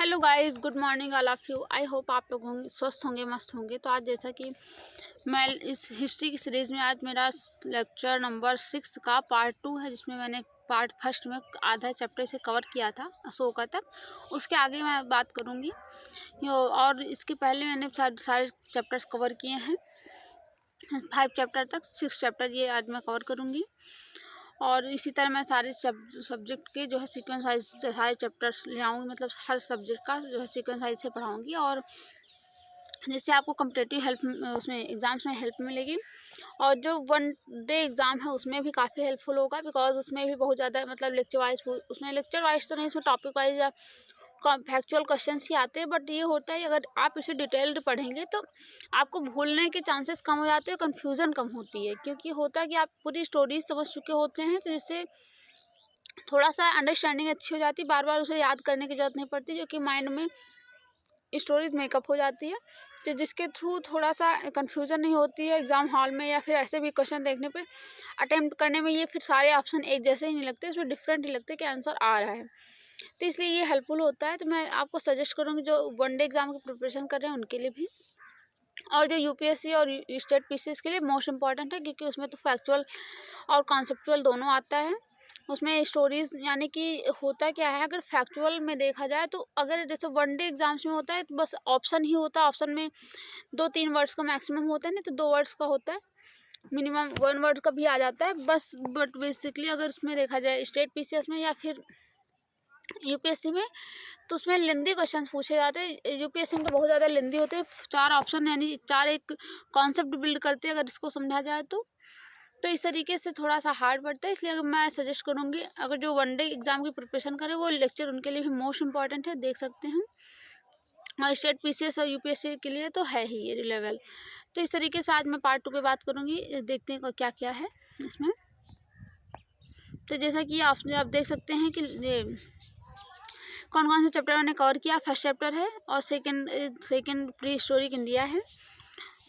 Hello guys, good morning all of you. I hope आप लोग होंगे स्वस्थ होंगे, मस्त होंगे। तो आज जैसा कि मैं इस हिस्ट्री की सीरीज़ में आज मेरा लेक्चर नंबर 6 का पार्ट 2 है, जिसमें मैंने पार्ट फर्स्ट में आधा चैप्टर से कवर किया था अशोका तक। उसके आगे मैं बात करूँगी और इसके पहले मैंने सारे चैप्टर्स कवर किए हैं 5 चैप्टर तक। 6 चैप्टर ये आज मैं कवर करूँगी और इसी तरह मैं सारे सब्जेक्ट के जो है सीक्वेंस वाइज सारे चैप्टर्स ले आऊँगी, मतलब हर सब्जेक्ट का जो है सीक्वेंस वाइज से पढ़ाऊँगी और जिससे आपको कम्पिटिटिव हेल्प उसमें एग्ज़ाम्स में हेल्प मिलेगी। और जो वन डे एग्ज़ाम है उसमें भी काफ़ी हेल्पफुल होगा, बिकॉज उसमें भी बहुत ज़्यादा मतलब लेक्चर वाइज, उसमें लेक्चर वाइज तो नहीं, उसमें टॉपिक वाइज या फैक्चुअल क्वेश्चंस ही आते हैं। बट ये होता है अगर आप इसे डिटेल्ड पढ़ेंगे तो आपको भूलने के चांसेस कम हो जाते हैं, कन्फ्यूज़न कम होती है, क्योंकि होता है कि आप पूरी स्टोरीज समझ चुके होते हैं, तो जिससे थोड़ा सा अंडरस्टैंडिंग अच्छी हो जाती है, बार बार उसे याद करने की ज़रूरत नहीं पड़ती, जो कि माइंड में स्टोरीज मेकअप हो जाती है, तो जिसके थ्रू थोड़ा सा कन्फ्यूज़न नहीं होती है एग्ज़ाम हॉल में या फिर ऐसे भी क्वेश्चन देखने पे अटेम्प्ट करने में। ये फिर सारे ऑप्शन एक जैसे ही नहीं लगते, इसमें डिफरेंट ही लगते कि आंसर आ रहा है, तो इसलिए ये हेल्पफुल होता है। तो मैं आपको सजेस्ट करूँगी जो वन डे एग्ज़ाम की प्रिपरेशन कर रहे हैं उनके लिए भी, और जो यूपीएससी और स्टेट पीसीएस के लिए मोस्ट इम्पॉर्टेंट है, क्योंकि उसमें तो फैक्चुअल और कॉन्सेप्चुअल दोनों आता है। उसमें स्टोरीज यानी कि होता क्या है, अगर फैक्चुअल में देखा जाए तो अगर जैसे वन डे एग्जाम्स में होता है तो बस ऑप्शन ही होता है, ऑप्शन में 2-3 वर्ड्स का मैक्सिमम होता है, नहीं तो 2 वर्ड्स का होता है, मिनिमम 1 वर्ड का भी आ जाता है बस। बट बेसिकली अगर उसमें देखा जाए स्टेट पीसीएस में या फिर यूपीएससी में, तो उसमें लेंदी क्वेश्चंस पूछे जाते हैं। यूपीएससी में तो बहुत ज़्यादा लेंदी होते हैं, 4 ऑप्शन यानी 4 एक कॉन्सेप्ट बिल्ड करते हैं अगर इसको समझा जाए तो इस तरीके से थोड़ा सा हार्ड पड़ता है। इसलिए अगर मैं सजेस्ट करूँगी, अगर जो वन डे एग्ज़ाम की प्रिपरेशन करें वो लेक्चर उनके लिए भी मोस्ट इंपॉर्टेंट है, देख सकते हैं। और स्टेट पीसीएस और यूपीएससी के लिए तो है ही ये लेवल। तो इस तरीके से आज मैं पार्ट 2 पे बात करूँगी, देखते हैं क्या क्या है इसमें। तो जैसा कि आप देख सकते हैं कि ये कौन कौन से चैप्टर मैंने कवर किया। फर्स्ट चैप्टर है और सेकंड प्री हिस्टोरिक इंडिया है,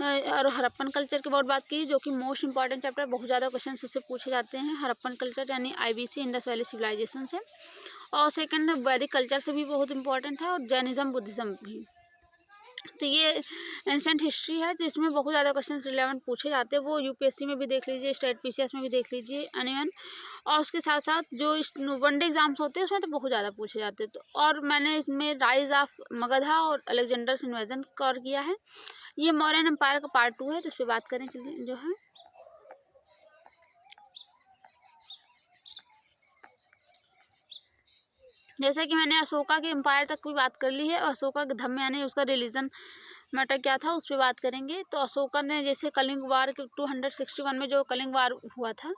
और हड़प्पन कल्चर की बहुत बात की, जो कि मोस्ट इंपॉर्टेंट चैप्टर, बहुत ज़्यादा क्वेश्चन उससे पूछे जाते हैं। हड़प्पन कल्चर यानी आईबीसी इंडस वैली सिविलाइजेशन से, और सेकंड वैदिक कल्चर से भी बहुत इंपॉर्टेंट है, और जैनिज्म बुद्धिज़्म भी। तो ये एंशेंट हिस्ट्री है जिसमें बहुत ज़्यादा क्वेश्चन रिलेवेंट पूछे जाते हैं, वो यूपीएससी में भी देख लीजिए, स्टेट पीसीएस में भी देख लीजिए एनीवन। और उसके साथ साथ जो वन डे एग्जाम्स होते हैं उसमें तो बहुत ज़्यादा पूछे जाते हैं। तो और मैंने इसमें राइज ऑफ मगधा और अलेक्जेंडर्स इन्वेजन कवर किया है। ये मौर्यन एम्पायर का पार्ट 2 है, तो इस पर बात करें चलिए जो है। जैसे कि मैंने अशोका के एम्पायर तक की बात कर ली है, और अशोका के धम्म यानी उसका रिलीजन मैटर क्या था उस पर बात करेंगे। तो अशोका ने जैसे कलिंग वार के 261 में जो कलिंग वार हुआ था,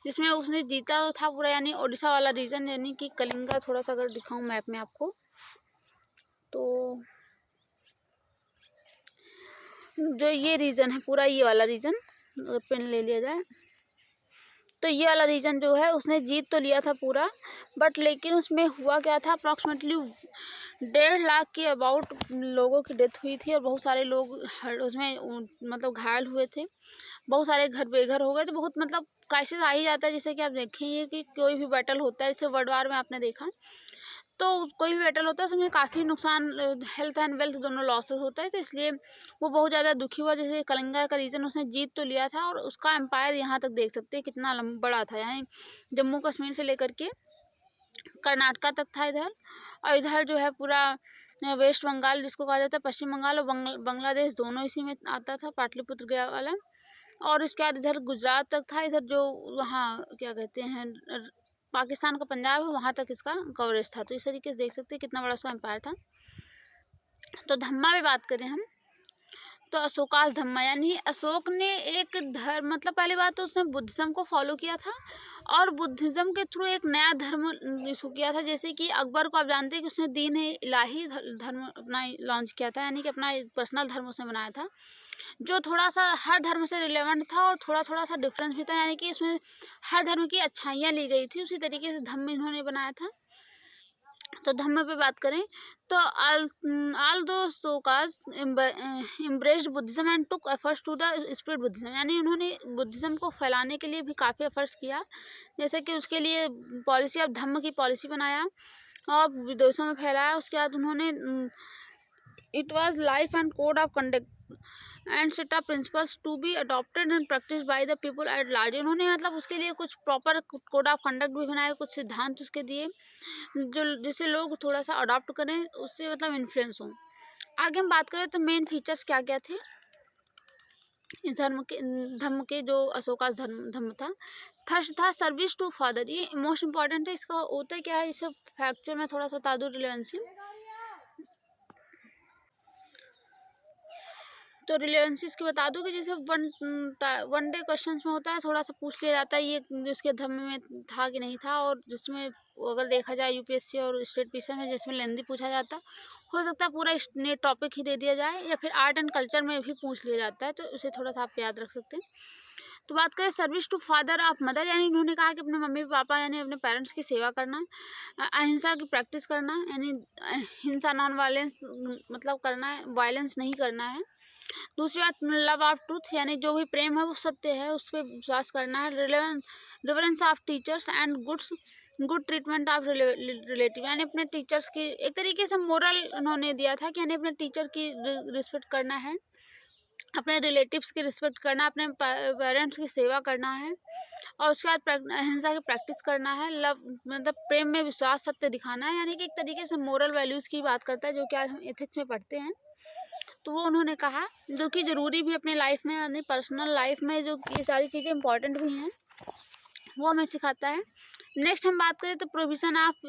जिसमें उसने जीता तो था पूरा, यानी ओडिशा वाला रीजन, यानी कि कलिंगा। थोड़ा सा अगर दिखाऊं मैप में आपको, तो जो ये रीजन है पूरा, ये वाला रीजन अगर पेन ले लिया जाए तो ये वाला रीजन जो है उसने जीत तो लिया था पूरा, बट लेकिन उसमें हुआ क्या था, अप्रॉक्सीमेटली 1.5 लाख के अबाउट लोगों की डेथ हुई थी, और बहुत सारे लोग उसमें मतलब घायल हुए थे, बहुत सारे घर बेघर हो गए। तो बहुत मतलब क्राइसिस आ ही जाता है। जैसे कि आप देखेंगे कि कोई भी बैटल होता है, जैसे वर्ल्ड वार में आपने देखा, तो कोई भी बैटल होता है उसमें काफ़ी नुकसान, हेल्थ एंड वेल्थ दोनों लॉसेस होता है, तो इसलिए वो बहुत ज़्यादा दुखी हुआ। जैसे कलिंगा का रीजन उसने जीत तो लिया था, और उसका एम्पायर यहाँ तक देख सकते हैं कितना बड़ा था, यानी जम्मू कश्मीर से लेकर के कर्नाटका तक था इधर, और इधर जो है पूरा वेस्ट बंगाल जिसको कहा जाता है, पश्चिम बंगाल और बांग्लादेश दोनों इसी में आता था, पाटलिपुत्र गया वाला। और उसके बाद इधर गुजरात तक था, इधर जो वहाँ क्या कहते हैं पाकिस्तान का पंजाब है, वहाँ तक इसका कवरेज था। तो इस तरीके से देख सकते हैं कितना बड़ा सा एम्पायर था। तो धम्मा में बात करें हम, तो अशोकास धम्मा यानी अशोक ने एक धर्म, मतलब पहली बात तो उसने बुद्धिज़्म को फॉलो किया था, और बुद्धिज़्म के थ्रू एक नया धर्म इशू किया था। जैसे कि अकबर को आप जानते हैं कि उसने दीन ए इलाही धर्म अपना लॉन्च किया था, यानी कि अपना पर्सनल धर्म उसने बनाया था, जो थोड़ा सा हर धर्म से रिलेवेंट था, और थोड़ा थोड़ा सा डिफरेंस भी था, यानी कि इसमें हर धर्म की अच्छाइयाँ ली गई थी। उसी तरीके से धम्म इन्होंने बनाया था। तो धम्म पे बात करें तो आल दो सोकास embraced Buddhism and took efforts to the spread Buddhism, यानी उन्होंने बुद्धिज्म को फैलाने के लिए भी काफ़ी एफर्ट्स किया। जैसे कि उसके लिए पॉलिसी ऑफ धम्म की पॉलिसी बनाया, और विदेशों में फैलाया। उसके बाद उन्होंने it was life and code of conduct and set of principles to be adopted and practice by the people at large. उन्होंने मतलब उसके लिए कुछ प्रॉपर कोड ऑफ कंडक्ट भी बनाए, कुछ सिद्धांत उसके दिए जो जिसे लोग थोड़ा सा अडॉप्ट करें, उससे मतलब इन्फ्लुएंस हों। आगे हम बात करें तो मेन फीचर्स क्या क्या थे इस धर्म के जो अशोका धर्म था। फर्स्ट था सर्विस टू फादर, ये मोस्ट इंपॉर्टेंट है। इसका होता क्या है, इसे फैक्चुअल में थोड़ा सा बता दूँ रिलेवेंसी। तो रिलेवेंसीज की बता दूँ कि जैसे वन डे क्वेश्चंस में होता है, थोड़ा सा पूछ लिया जाता है ये जिसके धर्म में था कि नहीं था, और जिसमें अगर देखा जाए यूपीएससी और स्टेट पीसी में जिसमें लेंदी पूछा जाता है, हो सकता है पूरा ने टॉपिक ही दे दिया जाए, या फिर आर्ट एंड कल्चर में भी पूछ लिया जाता है, तो उसे थोड़ा सा आप याद रख सकते हैं। तो बात करें service to father of mother, यानी उन्होंने कहा कि अपने मम्मी पापा यानी अपने पेरेंट्स की सेवा करना, अहिंसा की प्रैक्टिस करना, यानी हिंसा नॉन वायलेंस मतलब करना है, वायलेंस नहीं करना है। दूसरी बात लव ऑफ ट्रूथ, यानी जो भी प्रेम है वो सत्य है, उस पर विश्वास करना है। Reverence of teachers and good treatment of relative, यानी अपने टीचर्स की एक तरीके से मोरल उन्होंने दिया था कि यानी अपने टीचर की रिस्पेक्ट करना है, अपने रिलेटिव्स की रिस्पेक्ट करना, अपने पेरेंट्स की सेवा करना है, और उसके बाद अहिंसा की प्रैक्टिस करना है। लव मतलब प्रेम में विश्वास, सत्य दिखाना है, यानी कि एक तरीके से मोरल वैल्यूज़ की बात करता है, जो कि आज हम एथिक्स में पढ़ते हैं। तो वो उन्होंने कहा जो कि ज़रूरी भी अपने लाइफ में, यानी पर्सनल लाइफ में जो ये सारी चीज़ें इंपॉर्टेंट भी हैं, वो हमें सिखाता है। नेक्स्ट हम बात करें तो provision of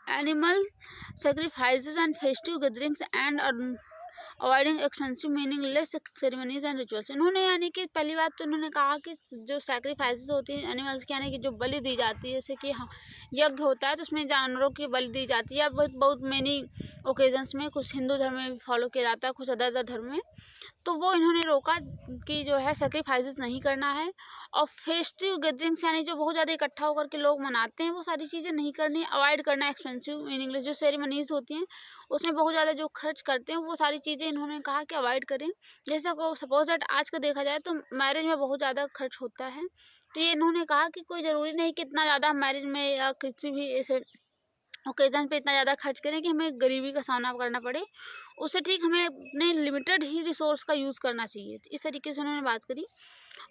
animal sacrifices and festive gatherings and avoiding expensive meaningless ceremonies and rituals. इन्होंने यानी कि पहली बात तो उन्होंने कहा कि जो सैक्रिफाइसेस होती हैं एनिमल्स की, यानी कि जो बलि दी जाती है, जैसे कि यज्ञ होता है तो उसमें जानवरों की बलि दी जाती है, बहुत मेनी ओकेजन्स में, कुछ हिंदू धर्म में भी फॉलो किया जाता है, कुछ अदर धर्म में, तो वो इन्होंने रोका कि जो है सेक्रीफाइसेस नहीं करना है। और फेस्टिव गैदरिंग्स यानी जो बहुत ज़्यादा इकट्ठा होकर के लोग मनाते हैं, वो सारी चीज़ें नहीं करनी, अवॉइड करना एक्सपेंसिव मीनिंगलेस जो सेरेमनीज होती हैं उसमें बहुत ज़्यादा जो खर्च करते हैं, वो सारी चीज़ें इन्होंने कहा कि अवॉइड करें। जैसे को सपोज दैट आज का देखा जाए तो मैरिज में बहुत ज़्यादा खर्च होता है, तो ये इन्होंने कहा कि कोई ज़रूरी नहीं कि इतना ज़्यादा मैरिज में या किसी भी ऐसे ओकेजन पे इतना ज़्यादा खर्च करें कि हमें गरीबी का सामना करना पड़े। उससे ठीक हमें अपने लिमिटेड ही रिसोर्स का यूज़ करना चाहिए। तो इस तरीके से उन्होंने बात करी।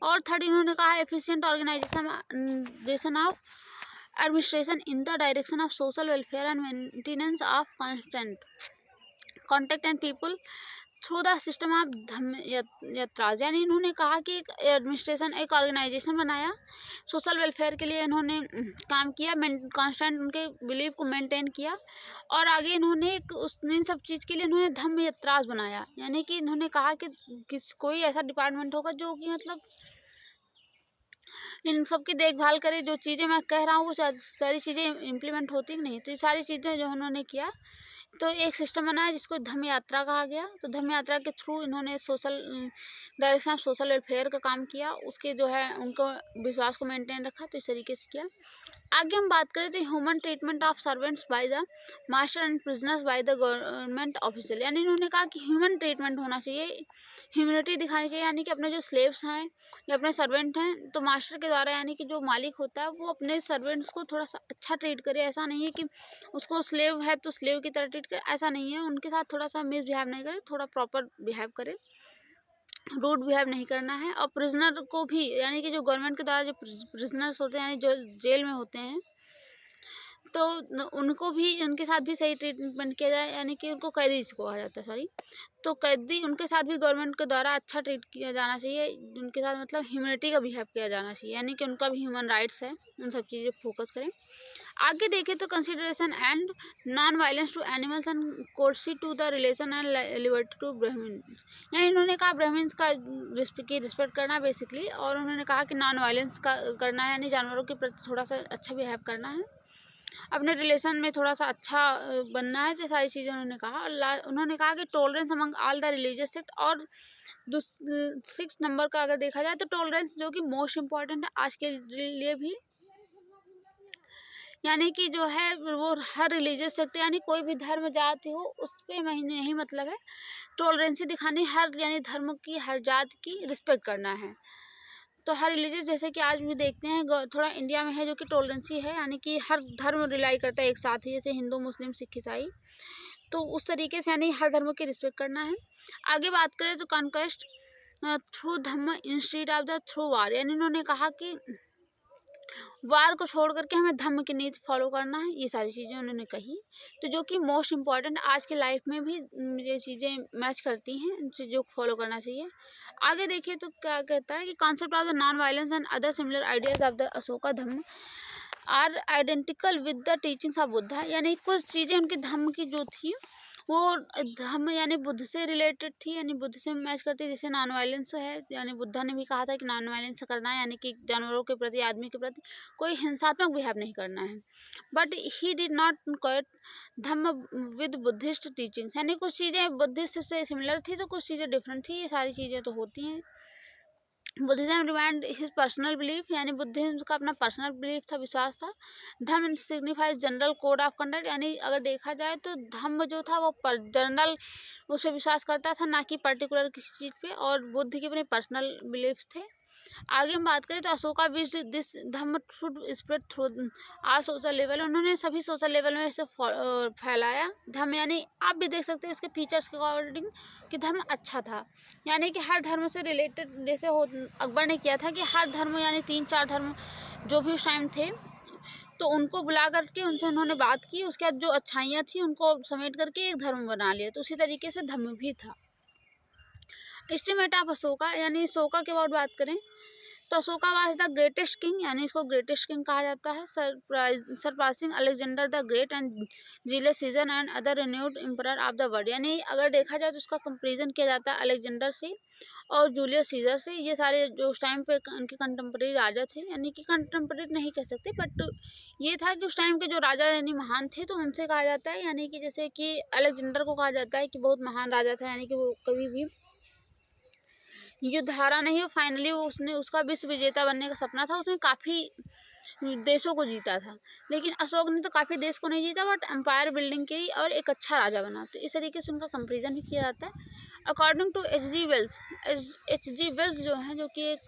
और थर्ड इन्होंने कहा efficient organisation of administration in the direction of social welfare and maintenance of contact and people through the system of yatras, यानी इन्होंने कहा कि एक एडमिनिस्ट्रेशन, एक ऑर्गेनाइजेशन बनाया सोशल वेलफेयर के लिए, इन्होंने काम किया, कांस्टेंट उनके बिलीव को मेंटेन किया, और आगे इन्होंने इन सब चीज़ के लिए इन्होंने धम्म यात्राज बनाया, यानी कि इन्होंने कहा कि कोई ऐसा डिपार्टमेंट होगा जो कि मतलब इन सब की देखभाल करे, जो चीज़ें मैं कह रहा हूँ वो सारी चीज़ें इम्प्लीमेंट होती कि नहीं, तो ये सारी चीज़ें जो उन्होंने किया, तो एक सिस्टम बनाया जिसको धम्म यात्रा कहा गया। तो धम्म यात्रा के थ्रू इन्होंने social direction of social welfare का काम किया, उसके जो है उनको विश्वास को मेंटेन रखा, तो इस तरीके से किया। आगे हम बात करें तो human treatment of servants by the master and prisoners by the government official, यानी इन्होंने कहा कि ह्यूमन ट्रीटमेंट होना चाहिए, ह्यूमनिटी दिखानी चाहिए, यानी कि अपने जो स्लेव्स हैं या अपने सर्वेंट हैं, तो मास्टर के द्वारा यानी कि जो मालिक होता है वो अपने सर्वेंट्स को थोड़ा सा अच्छा ट्रीट करे। ऐसा नहीं है कि उसको स्लेव है तो स्लेव की तरह ट्रीट करे, ऐसा नहीं है, उनके साथ थोड़ा सा मिसबिहेव नहीं करे, थोड़ा प्रॉपर बिहेव करे, रूड बिहेव नहीं करना है। और प्रिजनर को भी, यानी कि जो गवर्नमेंट के द्वारा जो प्रिजनर्स होते हैं, यानी जो जेल में होते हैं, तो उनको भी, उनके साथ भी सही ट्रीटमेंट किया जाए, यानी कि उनको कैदी जिसको कहा जाता है, सॉरी, तो कैदी उनके साथ भी गवर्नमेंट के द्वारा अच्छा ट्रीट किया जाना चाहिए, उनके साथ मतलब ह्यूमनिटी का बिहेव किया जाना चाहिए, यानी कि उनका भी ह्यूमन राइट्स है, उन सब चीज़ें फोकस करें। आगे देखें तो consideration and non violence to animals and courtesy to the relation and liberty to Brahmans, यानी इन्होंने कहा ब्राह्मण्स का रिस्पेक्ट करना बेसिकली, और उन्होंने कहा कि नॉन वायलेंस का करना है, यानी जानवरों के प्रति थोड़ा सा अच्छा बिहेव करना है, अपने रिलेशन में थोड़ा सा अच्छा बनना है, तो सारी चीज़ें उन्होंने कहा। और उन्होंने कहा कि tolerance among all the religious sect, और 6 नंबर का अगर देखा जाए तो टॉलरेंस, जो कि मोस्ट इम्पॉर्टेंट है आज के लिए भी, यानी कि जो है वो हर रिलीजियस सेक्ट, यानी कोई भी धर्म जाति हो उस पर महीने यही मतलब है टॉलरेंसी दिखानी, हर यानी धर्म की हर जात की रिस्पेक्ट करना है। तो हर रिलीजियस जैसे कि आज भी देखते हैं थोड़ा इंडिया में है जो कि टॉलरेंसी है, यानी कि हर धर्म रिलाई करता है एक साथ ही, जैसे हिंदू मुस्लिम सिख ईसाई। तो उस तरीके से यानी हर धर्म की रिस्पेक्ट करना है। आगे बात करें तो conquest through dhamma instead of the through war, यानी इन्होंने कहा कि वार को छोड़ करके हमें धम्म की नीति फॉलो करना है, ये सारी चीज़ें उन्होंने कही। तो जो कि मोस्ट इम्पॉर्टेंट आज के लाइफ में भी ये चीज़ें मैच करती हैं, इन चीज़ों को फॉलो करना चाहिए। आगे देखिए तो क्या कहता है कि concept of the non violence and other similar ideas of the Ashoka Dhamma are identical with the teachings of Buddha, यानी कुछ चीज़ें उनके धम्म की जो थी वो धम्म यानी बुद्ध से रिलेटेड थी, यानी बुद्ध से मैच करती है। जैसे नॉन वायलेंस है, यानी बुद्धा ने भी कहा था कि नॉन वायलेंस करना है, यानी कि जानवरों के प्रति आदमी के प्रति कोई हिंसात्मक बिहेव नहीं करना है। But he did not quite Dhamma with Buddhist teachings, यानी कुछ चीज़ें बुद्धिस्ट से सिमिलर थी तो कुछ चीज़ें डिफरेंट थी, ये सारी चीज़ें तो होती हैं। Buddhism remind his personal belief, यानी बुद्धिज्म का अपना पर्सनल बिलीफ था, विश्वास था। Dhamma signifies general code of conduct, यानी अगर देखा जाए तो धम्म जो था वो जनरल उस पर विश्वास करता था, ना कि पर्टिकुलर किसी चीज़ पे, और बुद्ध के अपने पर्सनल बिलीफ्स थे। आगे हम बात करें तो Ashoka wish this Dhamma should spread through our social level, उन्होंने सभी सोशल लेवल में इसे फैलाया धम्म, यानी आप भी देख सकते हैं इसके फीचर्स के अकॉर्डिंग कि धर्म अच्छा था, यानी कि हर धर्म से रिलेटेड, जैसे हो अकबर ने किया था कि हर धर्म यानी 3-4 धर्म जो भी उस टाइम थे तो उनको बुला करके उनसे उन्होंने बात की, उसके बाद जो अच्छाइयाँ थी उनको समेट करके एक धर्म बना लिया, तो उसी तरीके से धर्म भी था। एस्टिमेट ऑफ अशोका, यानी अशोका के बाद बात करें तो Ashoka was the greatest king, यानी इसको ग्रेटेस्ट किंग कहा जाता है, surpassing Alexander the Great and Julius Caesar and other renowned emperor of the world, यानी अगर देखा जाए तो उसका कंपेरिजन किया जाता है अलेक्जेंडर से और जूलियस सीजर से। ये सारे जो उस टाइम पे उनके कंटेम्प्रेरी राजा थे, यानी कि कंटेम्प्रेरी नहीं कह सकते, बट ये था कि उस टाइम के जो राजा यानी महान थे तो उनसे कहा जाता है, यानी कि जैसे कि अलेक्जेंडर को कहा जाता है कि बहुत महान राजा था, यानी कि वो कभी भी युद्ध हारा नहीं, और फाइनली उसने उसका विश्व विजेता बनने का सपना था, उसने काफ़ी देशों को जीता था। लेकिन अशोक ने तो काफ़ी देश को नहीं जीता, बट एम्पायर बिल्डिंग की और एक अच्छा राजा बना, तो इस तरीके से उनका कंपेरिजन भी किया जाता है। According to H.G. Wales, H.G. Wales जो हैं, जो कि एक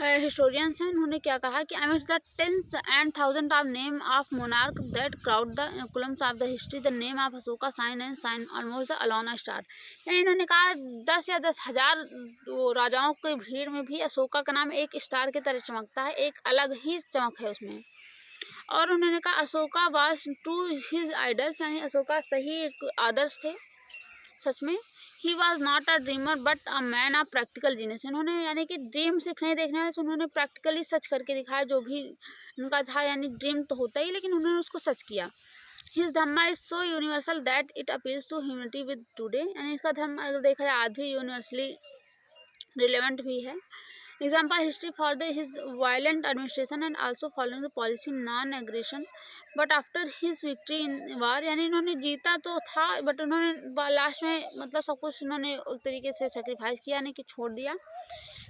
हिस्टोरियंस हैं, उन्होंने क्या कहा कि amid the 10th and 1000th of name of monarch that crowd the columns of the history, the name of Ashoka shine and shine almost the alone star, यानी इन्होंने कहा 10 या 10,000 राजाओं की भीड़ में भी अशोका का नाम एक स्टार की तरह चमकता है, एक अलग ही चमक है उसमें। और उन्होंने कहा Ashoka was to his idols, यानी अशोका सही एक आदर्श थे सच में। He was not a dreamer but a man of practical genius, उन्होंने यानी कि ड्रीम सिर्फ नहीं देखने वाले, उन्होंने प्रैक्टिकली सच करके दिखाया, जो भी उनका था, यानी ड्रीम तो होता ही लेकिन उन्होंने उसको सच किया। His Dhamma is so universal that it appeals to humanity with today, यानी इसका धर्म अगर देखा जाए आज भी यूनिवर्सली रिलेवेंट भी है। Example history for the his violent administration and also following the policy non aggression but after his victory in war, यानी इन्होंने जीता तो था बट उन्होंने लास्ट में मतलब सब कुछ उन्होंने एक तरीके से सेक्रीफाइस किया, यानी कि छोड़ दिया।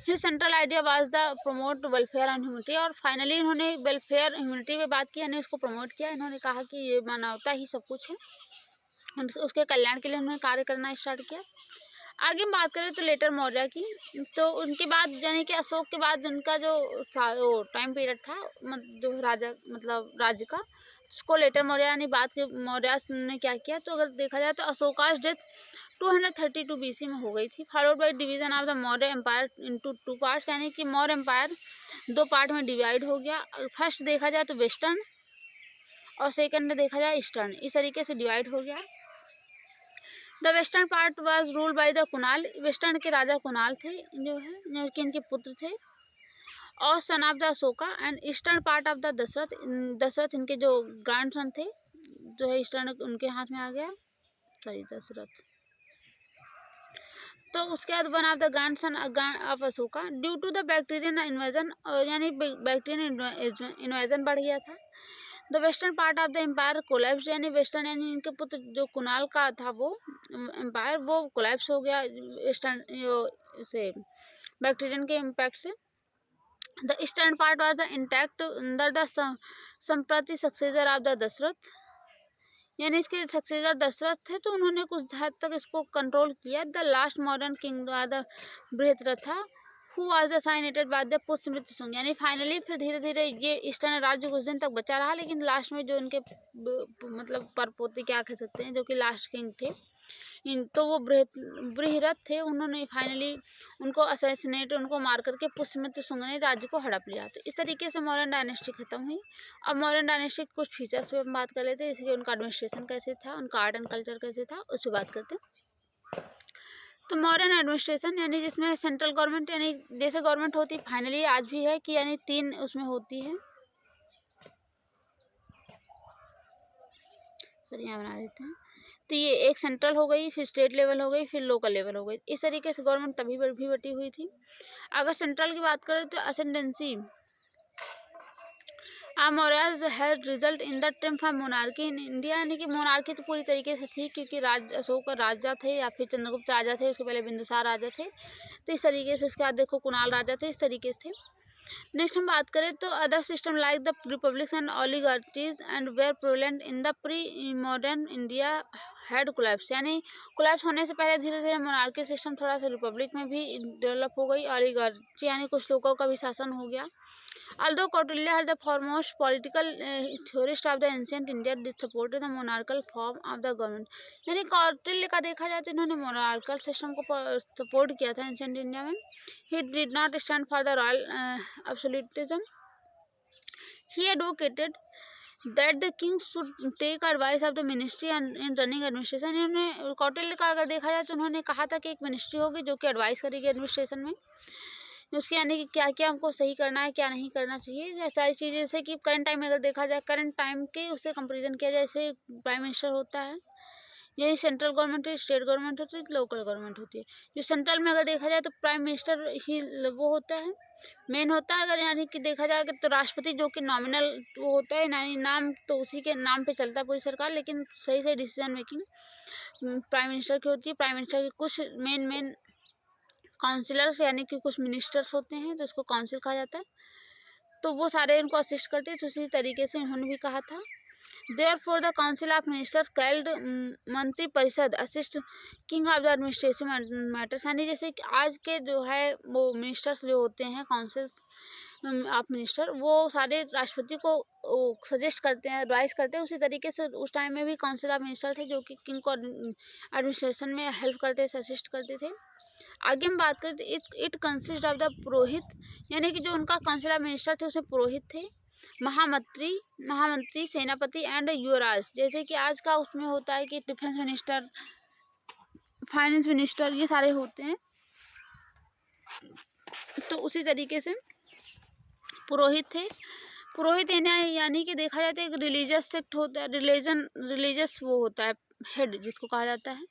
His central idea was the promote welfare and humanity, और फाइनली इन्होंने वेलफेयर ह्यूमनिटी पे बात की, यानी उसको प्रमोट किया। इन्होंने कहा कि ये मानवता ही सब कुछ है, उसके कल्याण के लिए उन्होंने कार्य करना स्टार्ट किया। आगे हम बात करें तो लेटर मौर्य की, तो उनके बाद यानी कि अशोक के बाद उनका जो टाइम पीरियड था जो राजा मतलब राज्य का, उसको लेटर मौर्य यानी बाद के मौर्य ने क्या किया, तो अगर देखा जाए तो अशोकास डेथ 232 BC में हो गई थी, followed by division of the Maurya empire into 2 parts, यानी कि मौर्य एम्पायर 2 पार्ट में डिवाइड हो गया। फर्स्ट देखा जाए तो वेस्टर्न और सेकेंड देखा जाए ईस्टर्न, इस तरीके से डिवाइड हो गया। The western part was ruled by the Kunal, western के राजा कुणाल थे जो कि इनके पुत्र थे, और son of the Ashoka, and eastern part of the Dasharath, Dasharath इनके जो ग्रैंड सन थे, जो है ईस्टर्न उनके हाथ में आ गया, सॉरी दशरथ। तो उसके बाद one of the grand son of Ashoka due to the Bactrian invasion, यानी बैक्टीरियन इन्वेजन बढ़ गया था। The western part of the empire collapse, यानी वेस्टर्न यानी इनके पुत्र जो कुणाल का था वो एम्पायर वो कोलैप्स हो गया वेस्टर्न से बैक्टीरियन के इम्पैक्ट से। The eastern part was the intact under the संप्रति सक्सेसर ऑफ द दशरथ, यानी इसके सक्सेसर दशरथ थे तो उन्होंने कुछ हद तक इसको कंट्रोल किया। The last modern king the Brihadratha who was assassinated by the Pushyamitra Shunga, यानी फाइनली फिर धीरे धीरे ये ईस्टर्न राज्य कुछ दिन तक बचा रहा, लेकिन लास्ट में जो उनके मतलब परपोते क्या कह सकते हैं, जो कि लास्ट किंग थे, तो वो बृहरथ थे, उन्होंने फाइनली उनको असैसिनेट, उनको मार करके पुष्यमित्र शुंग ने राज्य को हड़प लिया। तो इस तरीके से मौर्यन डायनेस्टी खत्म हुई। अब मौर्यन डायनेस्टी के कुछ फीचर्स पे हम बात कर लेते हैं, जैसे कि उनका एडमिनिस्ट्रेशन कैसे था, उनका आर्ट एंड कल्चर कैसे था, उस पर बात करते हैं। तो मॉडर्न एडमिनिस्ट्रेशन यानी जिसमें सेंट्रल गवर्नमेंट यानी जैसे गवर्नमेंट होती फाइनली आज भी है कि यानी 3 उसमें होती है, सॉरी यहाँ बना देते हैं। तो ये एक सेंट्रल हो गई, फिर स्टेट लेवल हो गई, फिर लोकल लेवल हो गई। इस तरीके से गवर्नमेंट तभी भी बटी हुई थी। अगर सेंट्रल की बात करें तो ascendancy Mauryas has result in the triumph of monarchy in India, यानी कि मोनार्की तो पूरी तरीके से थी, क्योंकि अशोक राजा थे या फिर चंद्रगुप्त राजा थे, उसके पहले बिंदुसार राजा थे, तो इस तरीके से। उसके बाद देखो कुणाल राजा थे, इस तरीके से थे। नेक्स्ट हम बात करें तो other system like the republics and oligarchies and were prevalent in the pre modern India had collapse, यानी कोलैप्स होने से पहले धीरे धीरे मोनार्की सिस्टम थोड़ा सा रिपब्लिक में भी डेवलप हो गई, ओलिगार्ची यानी कुछ लोगों का भी शासन हो गया। Although Kautilya had the foremost political theorist of the ancient India, did support the monarchical form of the government, यानी कौटिल्य का देखा जाए तो इन्होंने मोनार्कल सिस्टम को सपोर्ट किया था एंशियंट इंडिया में। He did not stand for the royal absolutism. He advocated that the king should take advice of the ministry and in running administration. इन्होंने कौटिल्य का अगर देखा जाए तो उन्होंने कहा था कि एक मिनिस्ट्री होगी जो कि एडवाइस करेगी एडमिनिस्ट्रेशन में, उसके यानी कि क्या क्या हमको सही करना है, क्या नहीं करना चाहिए, ये सारी चीज़ें। जैसे कि करंट टाइम में अगर देखा जाए, करंट टाइम के उससे कंपेरिजन किया जाए, जैसे प्राइम मिनिस्टर होता है, यही सेंट्रल गवर्नमेंट है, स्टेट गवर्नमेंट होती है, लोकल गवर्नमेंट होती है। जो सेंट्रल में अगर देखा जाए तो प्राइम मिनिस्टर ही वो होता है, मेन होता है। अगर यानी कि देखा जाए तो राष्ट्रपति जो कि नॉमिनल वो होता है, यानी नाम तो उसी के नाम पे चलता है पूरी सरकार, लेकिन सही सही डिसीजन मेकिंग प्राइम मिनिस्टर की होती है। प्राइम मिनिस्टर के कुछ मेन काउंसिलर्स यानी कि कुछ मिनिस्टर्स होते हैं, तो उसको काउंसिल कहा जाता है, तो वो सारे इनको असिस्ट करते हैं। तो उसी तरीके से उन्होंने भी कहा था, therefore the council of minister called Mantri Parishad assist king of the administration matters, यानी जैसे कि आज के जो है वो मिनिस्टर्स जो होते हैं, काउंसिल ऑफ मिनिस्टर, वो सारे राष्ट्रपति को सजेस्ट करते हैं, एडवाइस करते हैं। उसी तरीके से उस टाइम में भी काउंसिल ऑफ मिनिस्टर थे जो कि किंग को एडमिनिस्ट्रेशन में हेल्प करते थे, असिस्ट करते थे। आगे हम बात करें तो इट कंसिस्ट ऑफ द पुरोहित, यानी कि जो उनका काउंसिल ऑफ मिनिस्टर थे उसमें पुरोहित थे, महामंत्री, सेनापति एंड युवराज, जैसे कि आज का उसमें होता है कि डिफेंस मिनिस्टर, फाइनेंस मिनिस्टर, ये सारे होते हैं। तो उसी तरीके से पुरोहित थे। पुरोहित यानी कि देखा जाए तो एक रिलीजियस सेक्ट होता है, रिलीजियस वो होता है हेड जिसको कहा जाता है,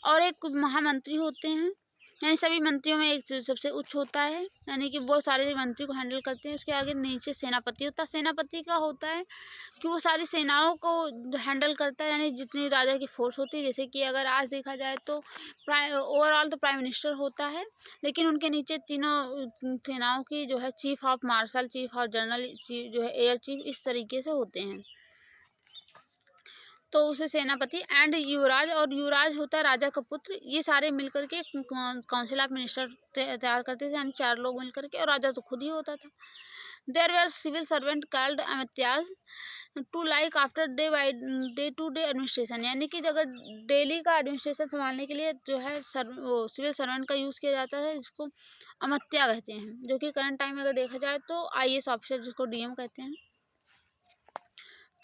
और एक महामंत्री होते हैं, यानी सभी मंत्रियों में एक सबसे उच्च होता है, यानी कि वो सारे मंत्री को हैंडल करते हैं। उसके आगे नीचे सेनापति होता है। सेनापति का होता है कि वो सारी सेनाओं को हैंडल करता है, यानी जितनी राजा की फोर्स होती है। जैसे कि अगर आज देखा जाए तो ओवरऑल तो प्राइम मिनिस्टर होता है, लेकिन उनके नीचे तीनों सेनाओं की जो है chief of marshal, chief of general, chief जो है एयर चीफ, इस तरीके से होते हैं। तो उसे सेनापति एंड युवराज, और युवराज होता है राजा का पुत्र, ये सारे मिलकर के काउंसिल ऑफ मिनिस्टर तैयार करते थे, यानी 4 लोग मिलकर के, और राजा तो खुद ही होता था। There were civil servant called amatyas to like after day to day administration, यानी कि अगर डेली का एडमिनिस्ट्रेशन संभालने के लिए जो है वो सिविल सर्वेंट का यूज़ किया जाता है, जिसको अमित्या कहते हैं, जो कि करंट टाइम में अगर देखा जाए तो IAS ऑफिसर जिसको DM कहते हैं,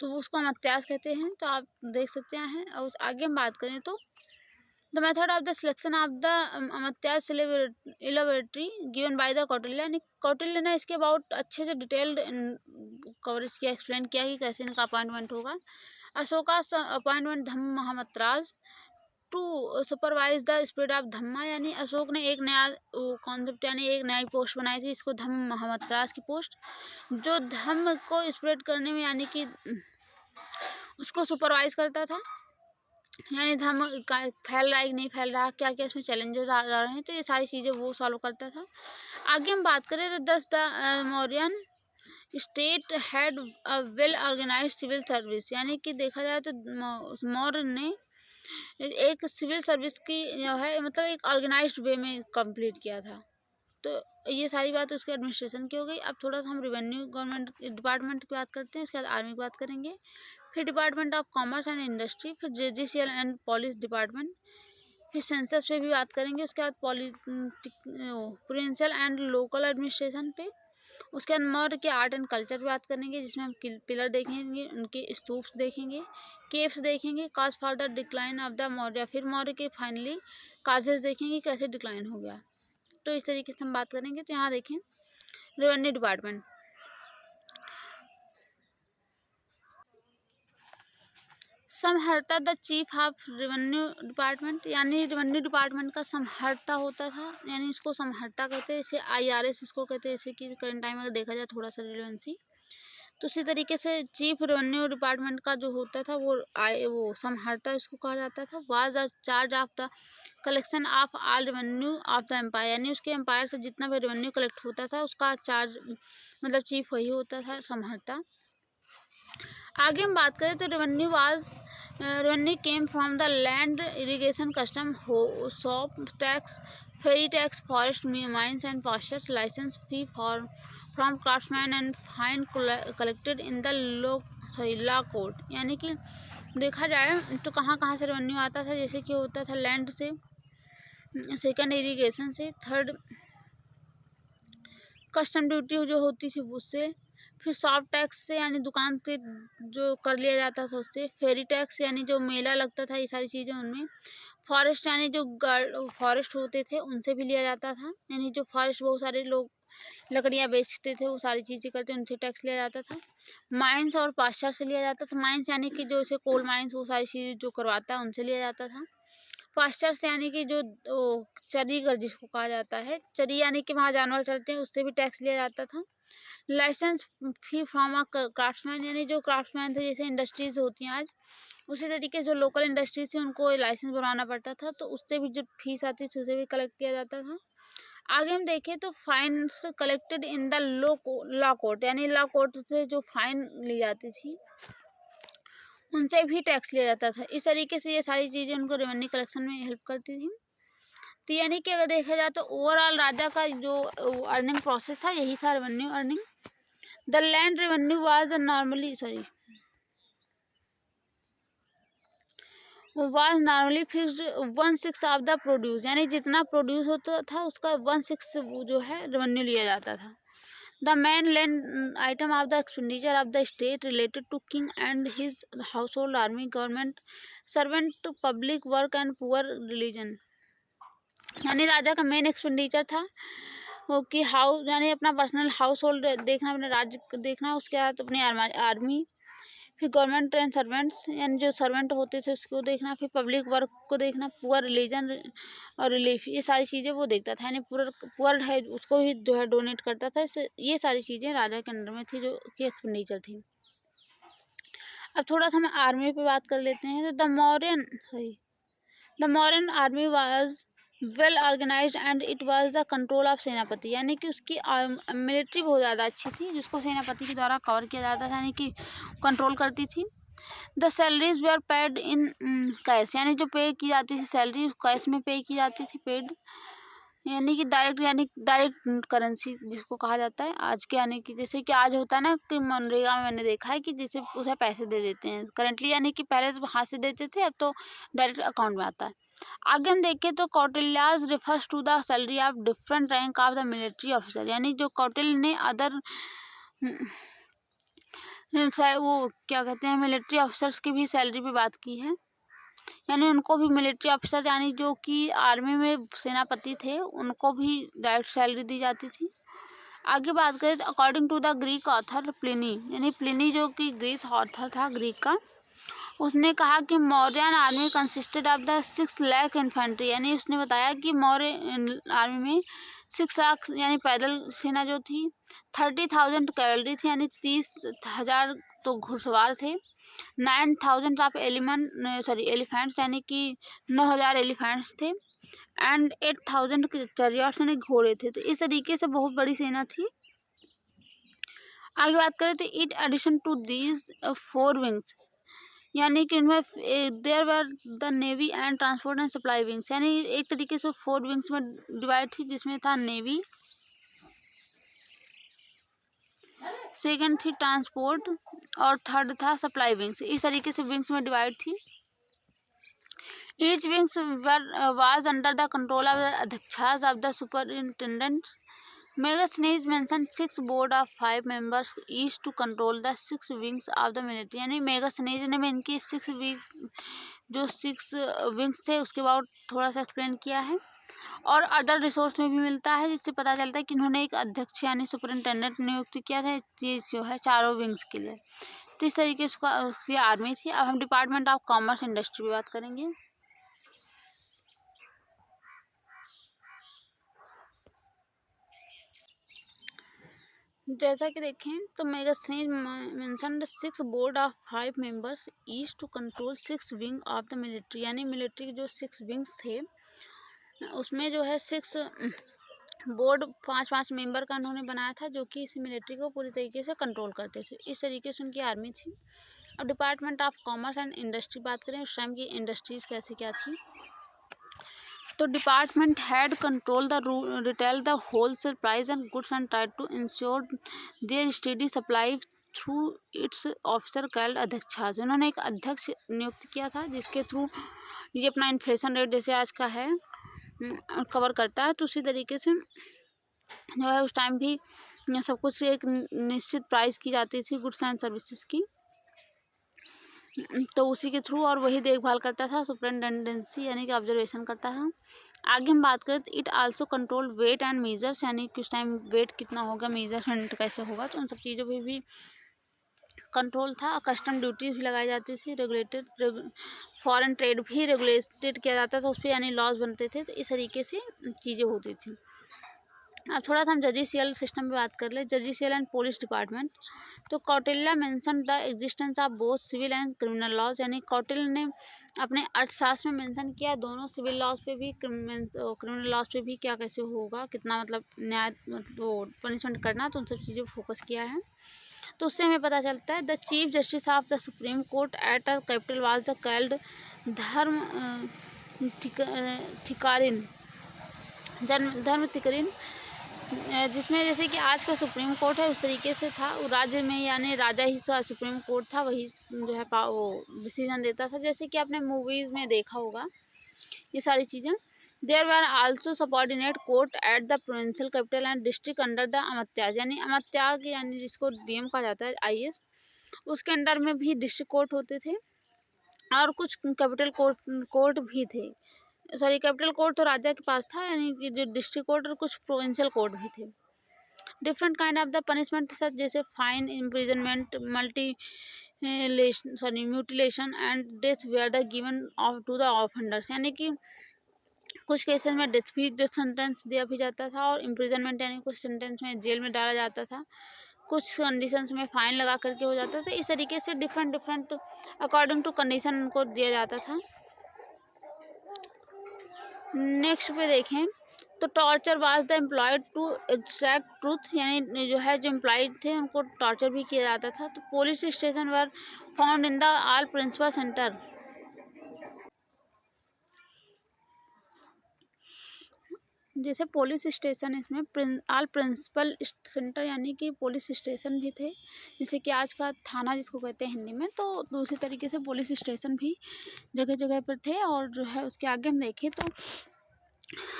तो उसको अमित्याज कहते हैं। तो आप देख सकते हैं। और उस आगे हम बात करें तो the method of the selection of the amatyas elaborately given by the Kautilya, यानी कौटिल्य ने इसके अबाउट अच्छे से डिटेल्ड कवरेज किया, एक्सप्लेन किया कि कैसे इनका अपॉइंटमेंट होगा। Ashoka appointment dhamma mahamatras to supervise the spread of dhamma, यानी अशोक ने एक नया कॉन्सेप्ट यानी एक नई पोस्ट बनाई थी, इसको धम्म महामत्राज की पोस्ट, जो धम्म को स्प्रेड करने में यानी कि उसको सुपरवाइज करता था, यानी धर्म फैल रहा है कि नहीं फैल रहा, क्या क्या इसमें चैलेंजेस आ रहे हैं, तो ये सारी चीज़ें वो सॉल्व करता था। आगे हम बात करें तो 10 the Mauryan state had a well organise civil service, यानी कि देखा जाए तो मौर्य ने एक सिविल सर्विस की जो है मतलब एक ऑर्गेनाइज्ड वे में कंप्लीट किया था। तो ये सारी बात उसके एडमिनिस्ट्रेशन की हो गई। अब थोड़ा सा हम रेवेन्यू गवर्नमेंट डिपार्टमेंट की बात करते हैं, उसके बाद आर्मी की बात करेंगे, फिर department of commerce and industry, फिर जुडिशियल एंड पुलिस डिपार्टमेंट, फिर सेंसस पे भी बात करेंगे, उसके बाद प्रोविंशियल एंड लोकल एडमिनिस्ट्रेशन पे, उसके बाद मौर्य के आर्ट एंड कल्चर पे बात करेंगे, जिसमें हम पिलर देखेंगे, उनके स्तूप्स देखेंगे, केव्स देखेंगे, cause for the decline of the Maurya, फिर मौर्य के फाइनली काजेस देखेंगे कैसे डिक्लाइन हो गया। तो इस तरीके से हम बात करेंगे। तो यहाँ देखें revenue department, samaharta the chief of revenue department, यानी रेवेन्यू डिपार्टमेंट का समहर्ता होता था, यानी इसको समहर्ता कहते हैं, इसे IRS इसको कहते हैं, जैसे कि करंट टाइम अगर देखा जाए थोड़ा सा रिलेवेंसी। तो उसी तरीके से चीफ रेवेन्यू डिपार्टमेंट का जो होता था वो समहर्ता इसको कहा जाता था। Was a charge of the collection of all revenue of the empire, यानी उसके एम्पायर से जितना भी रेवेन्यू कलेक्ट होता था उसका चार्ज मतलब चीफ वही होता था, समहर्ता। आगे हम बात करें तो revenue came from the land, irrigation, custom, shop tax, ferry tax, forest, mines and pastures, licence fee for from craftsman and fine collected in the law court. यानी कि देखा जाए तो कहाँ कहाँ से रेवेन्यू आता था, जैसे कि होता था लैंड से, सेकंड इरिगेशन से, थर्ड कस्टम ड्यूटी जो होती थी उससे, फिर शॉप टैक्स से यानी दुकान पे जो कर लिया जाता था उससे, फेरी टैक्स यानी जो मेला लगता था, ये सारी चीज़ें उनमें, फॉरेस्ट यानी जो फॉरेस्ट होते थे उनसे भी लिया जाता था, यानी जो फॉरेस्ट बहुत सारे लोग लकड़ियाँ बेचते थे वो सारी चीज़ें करते उनसे टैक्स लिया जाता था। माइंस और पास्चर से लिया जाता था, माइंस यानी कि जो इसे कोल माइंस वो सारी चीज़ें जो करवाता है उनसे लिया जाता था। पास्चर्स यानी कि जो चरीगर जिसको कहा जाता है, चरी यानी कि वहाँ जानवर चलते हैं उससे भी टैक्स लिया जाता था। Licence fee from a craftsman, यानी जो क्राफ्ट्समैन थे, जैसे इंडस्ट्रीज होती हैं आज, उसी तरीके से जो लोकल इंडस्ट्रीज थी उनको लाइसेंस बनवाना पड़ता था, तो उससे भी जो फीस आती थी उसे भी कलेक्ट किया जाता था। आगे हम देखें तो fines collected in the law court, यानी लॉ कोर्ट से जो फाइन ली जाती थी उनसे भी टैक्स लिया जाता था। इस तरीके से ये सारी चीज़ें उनको रेवेन्यू कलेक्शन में हेल्प करती थी। तो यानी कि अगर देखा जाए तो ओवरऑल राजा का जो अर्निंग प्रोसेस था यही था, revenue earning. The land revenue was normally fixed 1/6 of the produce, यानी जितना प्रोड्यूस होता था उसका 1/6 जो है रेवेन्यू लिया जाता था। The main land item of the expenditure of the state related to king and his household, army, government servant, public work and poor religion, यानी राजा का मेन एक्सपेंडिचर था वो कि हाउस यानी अपना पर्सनल हाउस होल्ड देखना, अपने राज्य देखना, उसके बाद अपनी आर्मी, फिर गवर्नमेंट एंड सर्वेंट्स यानी जो सर्वेंट होते थे उसको देखना, फिर पब्लिक वर्क को देखना, पुअर रिलीजन और रिलीफ, ये सारी चीज़ें वो देखता था, यानी पुअर है उसको भी जो है डोनेट करता था। ये सारी चीज़ें राजा के अंडर में थी जो कि एक्सपेंडिचर थी। अब थोड़ा सा हम आर्मी पे बात कर लेते हैं। तो the modern army was well organised and it was the control of Senapati, यानी कि उसकी मिलिट्री बहुत ज़्यादा अच्छी थी जिसको सेनापति के द्वारा कवर किया जाता था, यानी कि कंट्रोल करती थी। The salaries were paid in cash, यानी जो पे की जाती थी सैलरी कैश में पे की जाती थी, पेड यानी कि डायरेक्ट करेंसी जिसको कहा जाता है आज के, यानी कि जैसे कि आज होता है ना कि मनरेगा में मैंने देखा है कि जैसे उसे पैसे दे देते हैं करंटली, यानी कि पहले तो हाथ से देते थे, अब तो डायरेक्ट अकाउंट में आता है। आगे हम देखें तो Kautilya's refers to the salary of different rank of the military officer, यानी जो कौटिल्य ने अदर वो क्या कहते हैं मिलिट्री ऑफिसर्स की भी सैलरी पे बात की है, यानी उनको भी मिलिट्री ऑफिसर यानी जो कि आर्मी में सेनापति थे उनको भी डायरेक्ट सैलरी दी जाती थी। आगे बात करें तो according to the Greek author Pliny, यानी प्लिनी जो कि ग्रीक ऑथर था ग्रीक का, उसने कहा कि Mauryan army consisted of the 6 lakh infantry, यानी उसने बताया कि मौर्य आर्मी में 6 लाख यानी पैदल सेना जो थी, 30,000 कैवलरी थी यानी 30,000 तो घुड़सवार थे, 9,000 ऑफ एलिफेंट्स यानी कि 9,000 एलिफेंट्स थे, एंड 8,000 चरियाट्स यानी घोड़े थे। तो इस तरीके से बहुत बड़ी सेना थी। आगे बात करें तो it addition to these 4 wings, यानी कि इनमें there were the navy and transport and supply wings, यानी एक तरीके से 4 विंग्स में डिवाइड थी जिसमें था नेवी, सेकंड थी ट्रांसपोर्ट और थर्ड था सप्लाई विंग्स। इस तरीके से विंग्स में डिवाइड थी। Each wings was under the control of the adhyakshas of the superintendents. Megasneez mentioned 6 board of 5 members each to control the 6 wings of the military। यानी मेगास्नेज ने भी इनकी 6 विंग्स जो 6 विंग्स थे उसके बाद थोड़ा सा एक्सप्लेन किया है। और अदर रिसोर्स में भी मिलता है, जिससे पता चलता है कि इन्होंने एक अध्यक्ष यानी सुपरिंटेंडेंट नियुक्त किया था ये जो है चारों विंग्स के लिए। तो इस तरीके से उसकी आर्मी थी। अब हम डिपार्टमेंट ऑफ कॉमर्स इंडस्ट्री की बात करेंगे। जैसा कि देखें तो Megasthenes mentioned 6 board of 5 members each to control 6 wing of the military. यानी मिलिट्री के जो 6 विंग्स थे उसमें जो है 6 बोर्ड 5-5 मेंबर का उन्होंने बनाया था जो कि इस मिलिट्री को पूरी तरीके से कंट्रोल करते थे। इस तरीके से उनकी आर्मी थी। अब department of commerce and industry बात करें उस टाइम की इंडस्ट्रीज कैसे क्या थी। तो department had control the retail the wholesale price and goods and try to ensure their steady supply through its officer called adhyakshas. उन्होंने एक अध्यक्ष नियुक्त किया था जिसके थ्रू ये अपना इन्फ्लेशन रेट जैसे आज का है कवर करता है। तो उसी तरीके से जो है उस टाइम भी सब कुछ एक निश्चित प्राइस की जाती थी गुड्स एंड सर्विसेज की, तो उसी के थ्रू और वही देखभाल करता था, सुपरिटेंडेंसी यानी कि ऑब्जर्वेशन करता था। आगे हम बात करें तो it also control weight and measures, यानी कि उस टाइम वेट कितना होगा, मेजरमेंट कैसे होगा, तो उन सब चीज़ों पे भी कंट्रोल था। कस्टम ड्यूटीज भी लगाई जाती थी। रेगुलेटेड फॉरेन ट्रेड भी रेगुलेटेड किया जाता था उस पर, यानी लॉज बनते थे। तो इस तरीके से चीज़ें होती थी। अब थोड़ा सा हम जडिशियल सिस्टम पे बात कर ले, जडिशियल एंड पुलिस डिपार्टमेंट। तो Kautilya mention the existence of both civil and criminal laws, यानी कौटिल्य ने अपने अर्थशास्त्र में मेंशन किया दोनों सिविल लॉज पे भी क्रिमिनल लॉज पे भी क्या कैसे होगा, कितना मतलब न्याय मतलब वो पनिशमेंट करना, तो उन सब चीज़ों पर फोकस किया है। तो उससे हमें पता चलता है the chief justice of the supreme court at a capital was the called Dharmadhikarin, धर्म थिकारिन, जिसमें जैसे कि आज का सुप्रीम कोर्ट है उस तरीके से था। वो राज्य में यानी राजा ही सुप्रीम कोर्ट था, वही जो है वो डिसीजन देता था, जैसे कि आपने मूवीज़ में देखा होगा ये सारी चीज़ें। There were also subordinate court at the provincial capital and district under the amatyas, यानी अमात्याग यानी जिसको डीएम कहा जाता है आईएएस, उसके अंडर में भी डिस्ट्रिक्ट कोर्ट होते थे और कुछ कैपिटल कोर्ट भी थे। सॉरी, कैपिटल कोर्ट तो राजा के पास था, यानी कि जो डिस्ट्रिक्ट कोर्ट और कुछ प्रोविंशियल कोर्ट भी थे। Different kind of the punishment such जैसे fine, imprisonment, mutilation and death were the given of to the offenders, यानी कि कुछ केसेस में डेथ सेंटेंस दिया भी जाता था और इम्प्रिजनमेंट यानी कुछ सेंटेंस में जेल में डाला जाता था, कुछ कंडीशंस में फ़ाइन लगा करके हो जाता था। इस तरीके से डिफरेंट अकॉर्डिंग टू कंडीशन उनको दिया जाता था। नेक्स्ट पे देखें तो torture was the employed to extract truth, यानी जो है जो एम्प्लॉयड थे उनको टॉर्चर भी किया जाता था। तो police station were found in the all principal centre, जैसे पुलिस स्टेशन इसमें ऑल प्रिंसिपल सेंटर यानी कि पुलिस स्टेशन भी थे, जैसे कि आज का थाना जिसको कहते हैं हिंदी में, तो दूसरी तरीके से पुलिस स्टेशन भी जगह जगह पर थे। और जो है उसके आगे हम देखें तो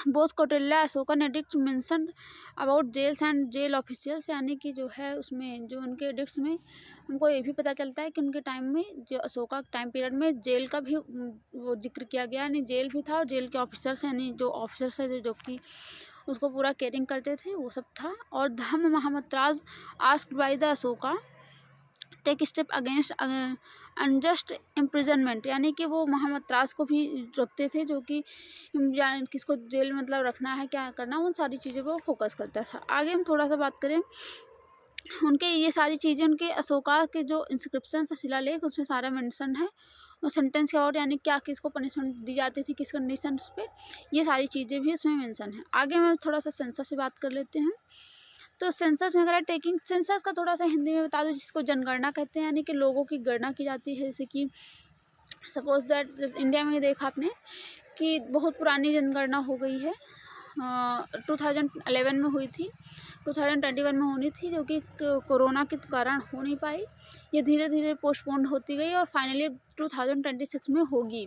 both Kautilya Ashokan edict mentioned about jails and jail officials, यानी कि जो है उसमें जो उनके एडिक्ट्स में हमको ये भी पता चलता है कि उनके टाइम में जो अशोका टाइम पीरियड में जेल का भी वो जिक्र किया गया, यानी जेल भी था और जेल के ऑफिसर्स यानी जो ऑफिसर्स थे जो कि उसको पूरा केयरिंग करते थे वो सब था। और dhamma mahamatras asked by the Ashoka take step against unjust imprisonment, यानी कि वो महामत्रास को भी रखते थे जो कि किसको जेल मतलब रखना है क्या करना, उन सारी चीज़ों पर फोकस करता था। आगे हम थोड़ा सा बात करें उनके ये सारी चीज़ें उनके अशोका के जो इंस्क्रिप्शन है शिलालेख उसमें सारा मेंशन है और सेंटेंस के और यानी क्या किसको पनिशमेंट दी जाती थी किस कंडीशंस पे, ये सारी चीज़ें भी उसमें मेंशन है। आगे हम थोड़ा सा सेंसस से बात कर लेते हैं। तो सेंसस में अगर टेकिंग सेंसस का थोड़ा सा हिंदी में बता दूं, जिसको जनगणना कहते हैं, यानी कि लोगों की गणना की जाती है। जैसे कि सपोज दैट इंडिया में देखा आपने कि बहुत पुरानी जनगणना हो गई है 2011 में हुई थी, 2021 में होनी थी, जो कि कोरोना के कारण हो नहीं पाई। ये धीरे धीरे पोस्टपोन्ड होती गई और फाइनली 2026 में होगी।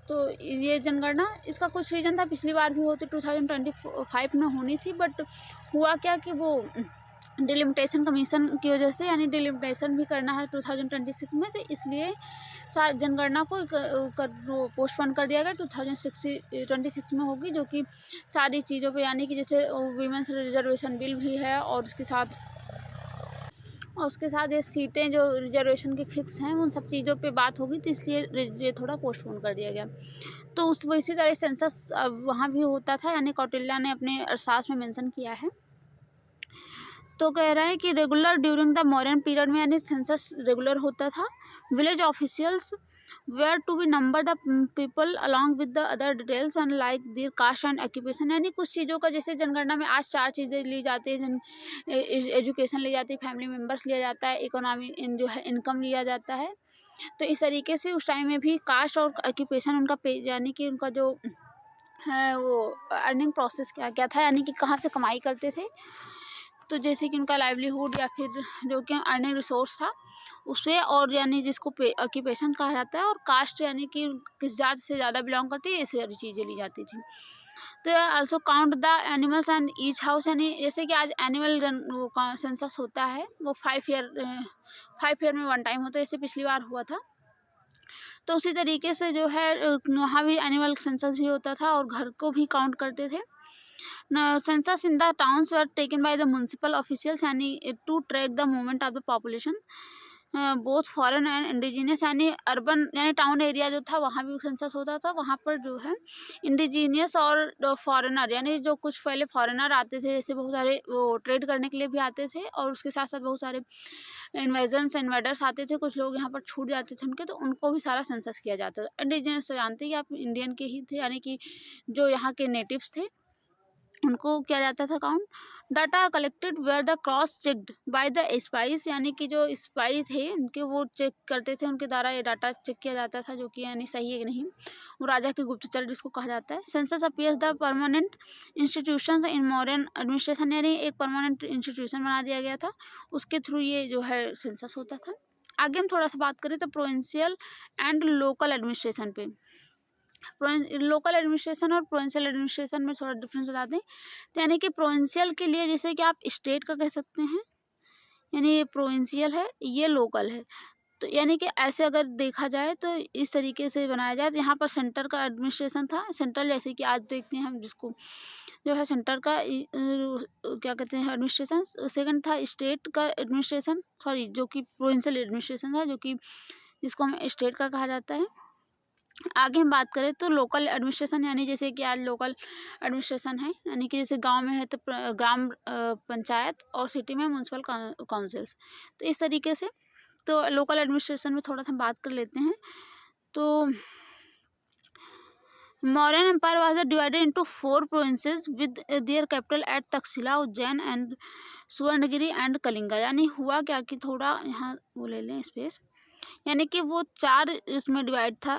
तो ये जनगणना, इसका कुछ रीज़न था, पिछली बार भी होती 2025 में होनी थी, बट हुआ क्या कि वो डिलिमिटेशन कमीशन की वजह से, यानी डिलिमिटेशन भी करना है 2026 में, तो इसलिए जनगणना को पोस्टपोन कर दिया गया। 2026 में होगी, जो कि सारी चीज़ों पे, यानी कि जैसे वीमेंस रिजर्वेशन बिल भी है, और उसके साथ ये सीटें जो रिजर्वेशन की फ़िक्स हैं, उन सब चीज़ों पे बात होगी, तो इसलिए ये थोड़ा पोस्टपोन कर दिया गया। तो इसी तरह सेंसस वहाँ भी होता था, यानी कौटिल्य ने अपने अर्थशास्त्र में मेंशन किया है। तो कह रहा है कि regular during the Mauryan period में, यानी सेंसस रेगुलर होता था। Village officials were to be number the people along with the other details and like their caste and occupation, यानी कुछ चीज़ों का, जैसे जनगणना में आज 4 चीज़ें ली जाती है, एजुकेशन ली जाती है, फैमिली मेम्बर्स लिया जाता है, इकोनॉमी जो है इनकम लिया जाता है। तो इस तरीके से उस टाइम में भी कास्ट और ऑक्यूपेशन उनका यानी कि उनका जो है वो अर्निंग प्रोसेस क्या था, यानी कि कहाँ से कमाई करते थे। तो जैसे कि उनका लाइवलीहुड या फिर जो कि अर्निंग रिसोर्स था उससे, और यानी जिसको ऑक्यूपेशन कहा जाता है, और कास्ट यानी कि किस जात से ज़्यादा बिलोंग करती है, ये सारी चीज़ें ली जाती थी। तो also count the animals and each house, यानी जैसे कि आज एनिमल वो सेंसस होता है, वो 5 ईयर में 1 टाइम होता है, जैसे पिछली बार हुआ था। तो उसी तरीके से जो है वहाँ भी एनिमल सेंसस भी होता था, और घर को भी काउंट करते थे। Census in the towns were taken by the municipal officials, यानी to track the movement of the population, both foreign and indigenous, यानी अर्बन यानी टाउन एरिया जो था वहाँ भी सेंसस होता था। वहाँ पर जो है इंडिजीनियस और फॉरेनर, यानी जो कुछ पहले फॉरेनर आते थे, जैसे बहुत सारे वो ट्रेड करने के लिए भी आते थे, और उसके साथ साथ बहुत सारे इन्वेडर्स आते थे, कुछ लोग यहाँ पर छूट जाते थे उनके, तो उनको भी सारा सेंसस किया जाता था। इंडिजीनियस तो जानते हैं कि आप इंडियन के ही थे, यानी कि जो यहाँ के नेटिव्स थे, उनको किया जाता था count. Data collected were the cross checked by the spies, यानी कि जो स्पाई थे उनके वो चेक करते थे, उनके द्वारा ये डाटा चेक किया जाता था, जो कि यानी सही है कि नहीं, वो राजा के गुप्तचर जिसको कहा जाता है। Census appears the permanent institution in modern administration, यानी एक परमानेंट इंस्टीट्यूशन बना दिया गया था, उसके थ्रू ये जो है सेंसस होता था। आगे हम थोड़ा सा बात करें तो प्रोविंशियल एंड लोकल एडमिनिस्ट्रेशन पे। लोकल एडमिनिस्ट्रेशन और प्रोविंशियल एडमिनिस्ट्रेशन में थोड़ा डिफरेंस बता दें, तो यानी कि प्रोविंशियल के लिए जैसे कि आप स्टेट का कह सकते हैं, यानी ये प्रोविंशियल है, ये लोकल है। तो यानी कि ऐसे अगर देखा जाए तो इस तरीके से बनाया जाए, तो यहाँ पर सेंटर का एडमिनिस्ट्रेशन था, सेंट्रल, जैसे कि आज देखते हैं हम जिसको जो है सेंटर का क्या कहते हैं एडमिनिस्ट्रेशन। सेकंड था स्टेट का एडमिनिस्ट्रेशन, सॉरी, जो कि प्रोविंशियल एडमिनिस्ट्रेशन था, जो कि जिसको हम स्टेट का कहा जाता है। आगे हम बात करें तो लोकल एडमिनिस्ट्रेशन, यानी जैसे कि आज लोकल एडमिनिस्ट्रेशन है, यानी कि जैसे गांव में है तो ग्राम पंचायत, और सिटी में म्यूनसिपल काउंसिल्स। तो इस तरीके से तो लोकल एडमिनिस्ट्रेशन में थोड़ा सा बात कर लेते हैं। तो Mauryan empire was divided into 4 provinces with their capital at Takshashila, Ujjain and Suvarnagiri and Kalinga. यानी हुआ क्या कि थोड़ा यहाँ वो ले लें स्पेस, यानी कि वो 4 इसमें डिवाइड था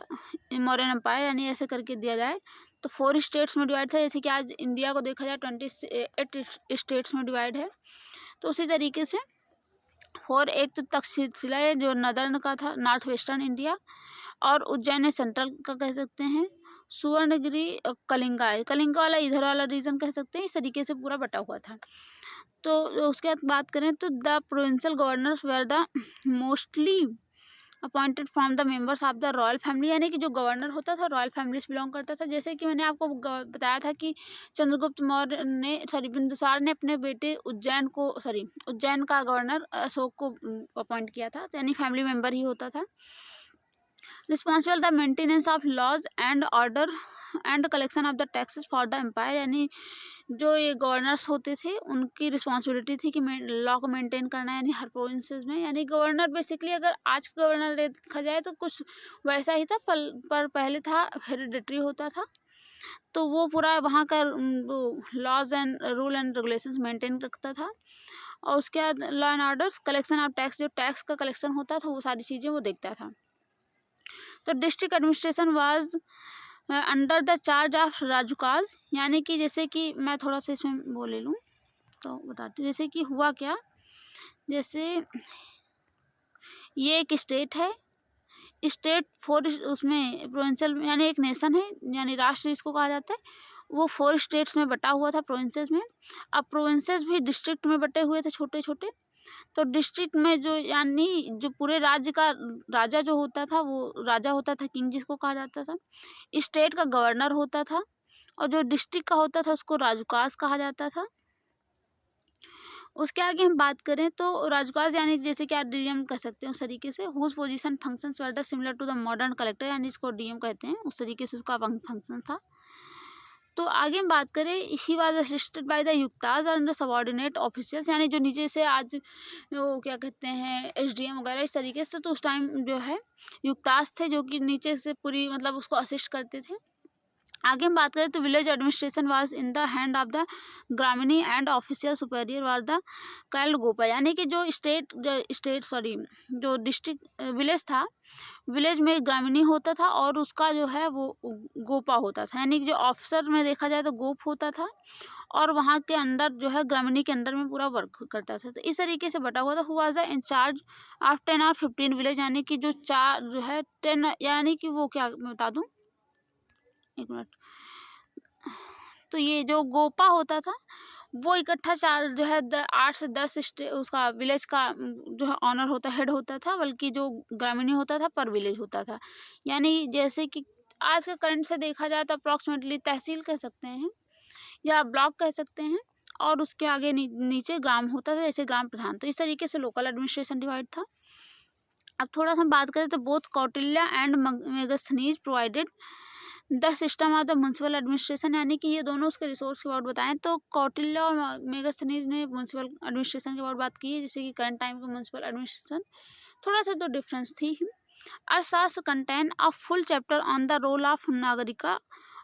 मौर्यन एम्पायर, यानी ऐसे करके दिया जाए तो 4 स्टेट्स में डिवाइड था, जैसे कि आज इंडिया को देखा जाए 28 स्टेट्स में डिवाइड है। तो उसी तरीके से 4, एक तो तक्षशिला है जो नदर्न का था, नॉर्थ वेस्टर्न इंडिया, और उज्जैन सेंट्रल का कह सकते हैं, सुवर्णगिरी कलिंगा है, कलिंगा वाला इधर वाला रीजन कह सकते हैं। इस तरीके से पूरा बटा हुआ था। तो उसके बाद बात करें तो the provincial governors were the mostly appointed from the members of the royal family, यानी कि जो गवर्नर होता था रॉयल फैमिली से बिलोंग करता था। जैसे कि मैंने आपको बताया था कि चंद्रगुप्त मौर्य ने, बिंदुसार ने अपने बेटे उज्जैन का गवर्नर अशोक को अपॉइंट किया था, तो यानी फैमिली मेंबर ही होता था। Responsible the maintenance of laws and order and collection of the taxes for the empire, यानी जो ये गवर्नर्स होते थे उनकी रिस्पॉन्सिबिलिटी थी कि लॉ को मेंटेन करना, यानी हर प्रोविंसेस में। यानी गवर्नर बेसिकली, अगर आज का गवर्नर देखा जाए तो कुछ वैसा ही था, पर पहले था हेरिडिटरी होता था, तो वो पूरा वहाँ का laws and rule and regulations maintain रखता था। और उसके बाद law and orders, collection of tax, जो टैक्स का कलेक्शन होता था वो सारी चीज़ें वो देखता था। तो district administration was under the charge of rajukas, यानी कि जैसे कि मैं थोड़ा सा इसमें वो ले लूँ तो बताती हूँ। जैसे कि हुआ क्या, जैसे ये एक स्टेट है, स्टेट फोर उसमें प्रोविंशियल यानी एक नेशन है, यानी राष्ट्र जिसको कहा जाता है, वो 4 स्टेट्स में बटा हुआ था, प्रोविंसेस में। अब प्रोविंसेस भी डिस्ट्रिक्ट में बटे हुए थे छोटे छोटे। तो डिस्ट्रिक्ट में जो यानी जो पूरे राज्य का राजा जो होता था वो राजा होता था, किंग जिसको कहा जाता था। स्टेट का गवर्नर होता था, और जो डिस्ट्रिक्ट का होता था उसको राजूकाज कहा जाता था। उसके आगे हम बात करें तो राजूकाज यानी जैसे कि आप डीएम कह सकते हैं उस तरीके से, whose position functions were the similar to the modern collector, यानी इसको डीएम कहते हैं, उस तरीके से उसका फंक्शन था। तो आगे हम बात करें, he was assisted by the yuktas and the subordinate officers, यानी जो नीचे से आज वो क्या कहते हैं एसडीएम वगैरह इस तरीके से, तो उस टाइम जो है युक्ताज थे जो कि नीचे से पूरी मतलब उसको असिस्ट करते थे। आगे हम बात करें तो village administration was in the hand of the gramani and official superior was the call gopa, यानी कि जो जो डिस्ट्रिक्ट विलेज था, विलेज में ग्रामीणी होता था और उसका जो है वो गोपा होता था, यानी कि जो ऑफिसर में देखा जाए तो गोप होता था, और वहाँ के अंदर जो है ग्रामीणी के अंदर में पूरा वर्क करता था। तो इस तरीके से बटा हुआ था। Who was the incharge of 10 और 15 विलेज, यानी कि जो 4 जो है 10, यानी कि वो क्या मैं बता दूँ, एक मिनट। तो ये जो गोपा होता था वो इकट्ठा 4 जो है 8 से 10 उसका विलेज का जो है ऑनर होता हेड होता था, बल्कि जो ग्रामीणी होता था पर विलेज होता था। यानी जैसे कि आज के करंट से देखा जाए तो अप्रॉक्सीमेटली तहसील कह सकते हैं या ब्लॉक कह सकते हैं, और उसके आगे नीचे ग्राम होता था, जैसे ग्राम प्रधान। तो इस तरीके से लोकल एडमिनिस्ट्रेशन डिवाइड था। अब थोड़ा सा बात करें तो both Kautilya and Megasthenes provided the system of the municipal administration, यानी कि ये दोनों उसके रिसोर्स के बारे में बताएं। तो कौटिल्य और मेगस्थनीज ने म्यूनसिपल एडमिनिस्ट्रेशन के बारे में बात की है, जैसे कि करंट टाइम का म्यूनसिपल एडमिनिस्ट्रेशन, थोड़ा सा तो डिफरेंस थी। Arthashastra contain a full chapter on the role of nagarika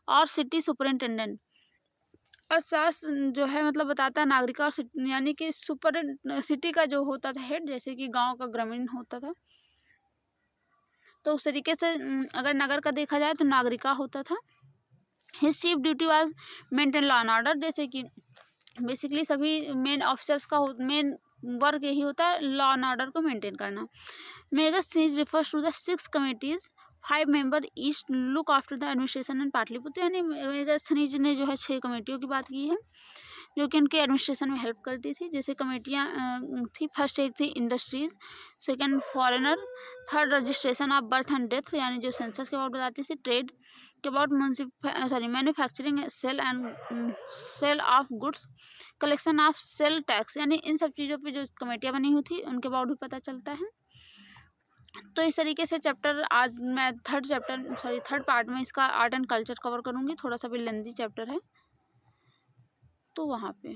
और सिटी सुपरिटेंडेंट। अर्थशास्त्र जो है मतलब बताता है नागरिका और यानी कि सिटी का जो होता था हेड, जैसे कि गाँव का ग्रामीण होता था, तो उस तरीके से अगर नगर का देखा जाए तो नागरिका होता था। His chief duty was maintain law and order, जैसे कि बेसिकली सभी मेन ऑफिसर्स का मेन वर्क यही होता है लॉ एंड ऑर्डर को मेंटेन करना। Megasthenes refers to the 6 committees 5 member each look after the administration and Pataliputra, यानी मेगस्थनीज ने जो है 6 कमेटियों की बात की है जो कि उनके एडमिनिस्ट्रेशन में हेल्प करती थी। जैसे कमेटियाँ थी, फर्स्ट एक थी industries, second foreigner, third registration of birth and death, यानी जो सेंसस के अबाउट बताती थी, ट्रेड के about manufacturing sale of goods, collection of sale tax, यानी इन सब चीज़ों पे जो कमेटियाँ बनी हुई थी उनके अबाउट भी पता चलता है। तो इस तरीके से चैप्टर आज मैं थर्ड पार्ट में इसका आर्ट एंड कल्चर कवर करूँगी, थोड़ा सा भी लेंथी चैप्टर है तो वहाँ पे।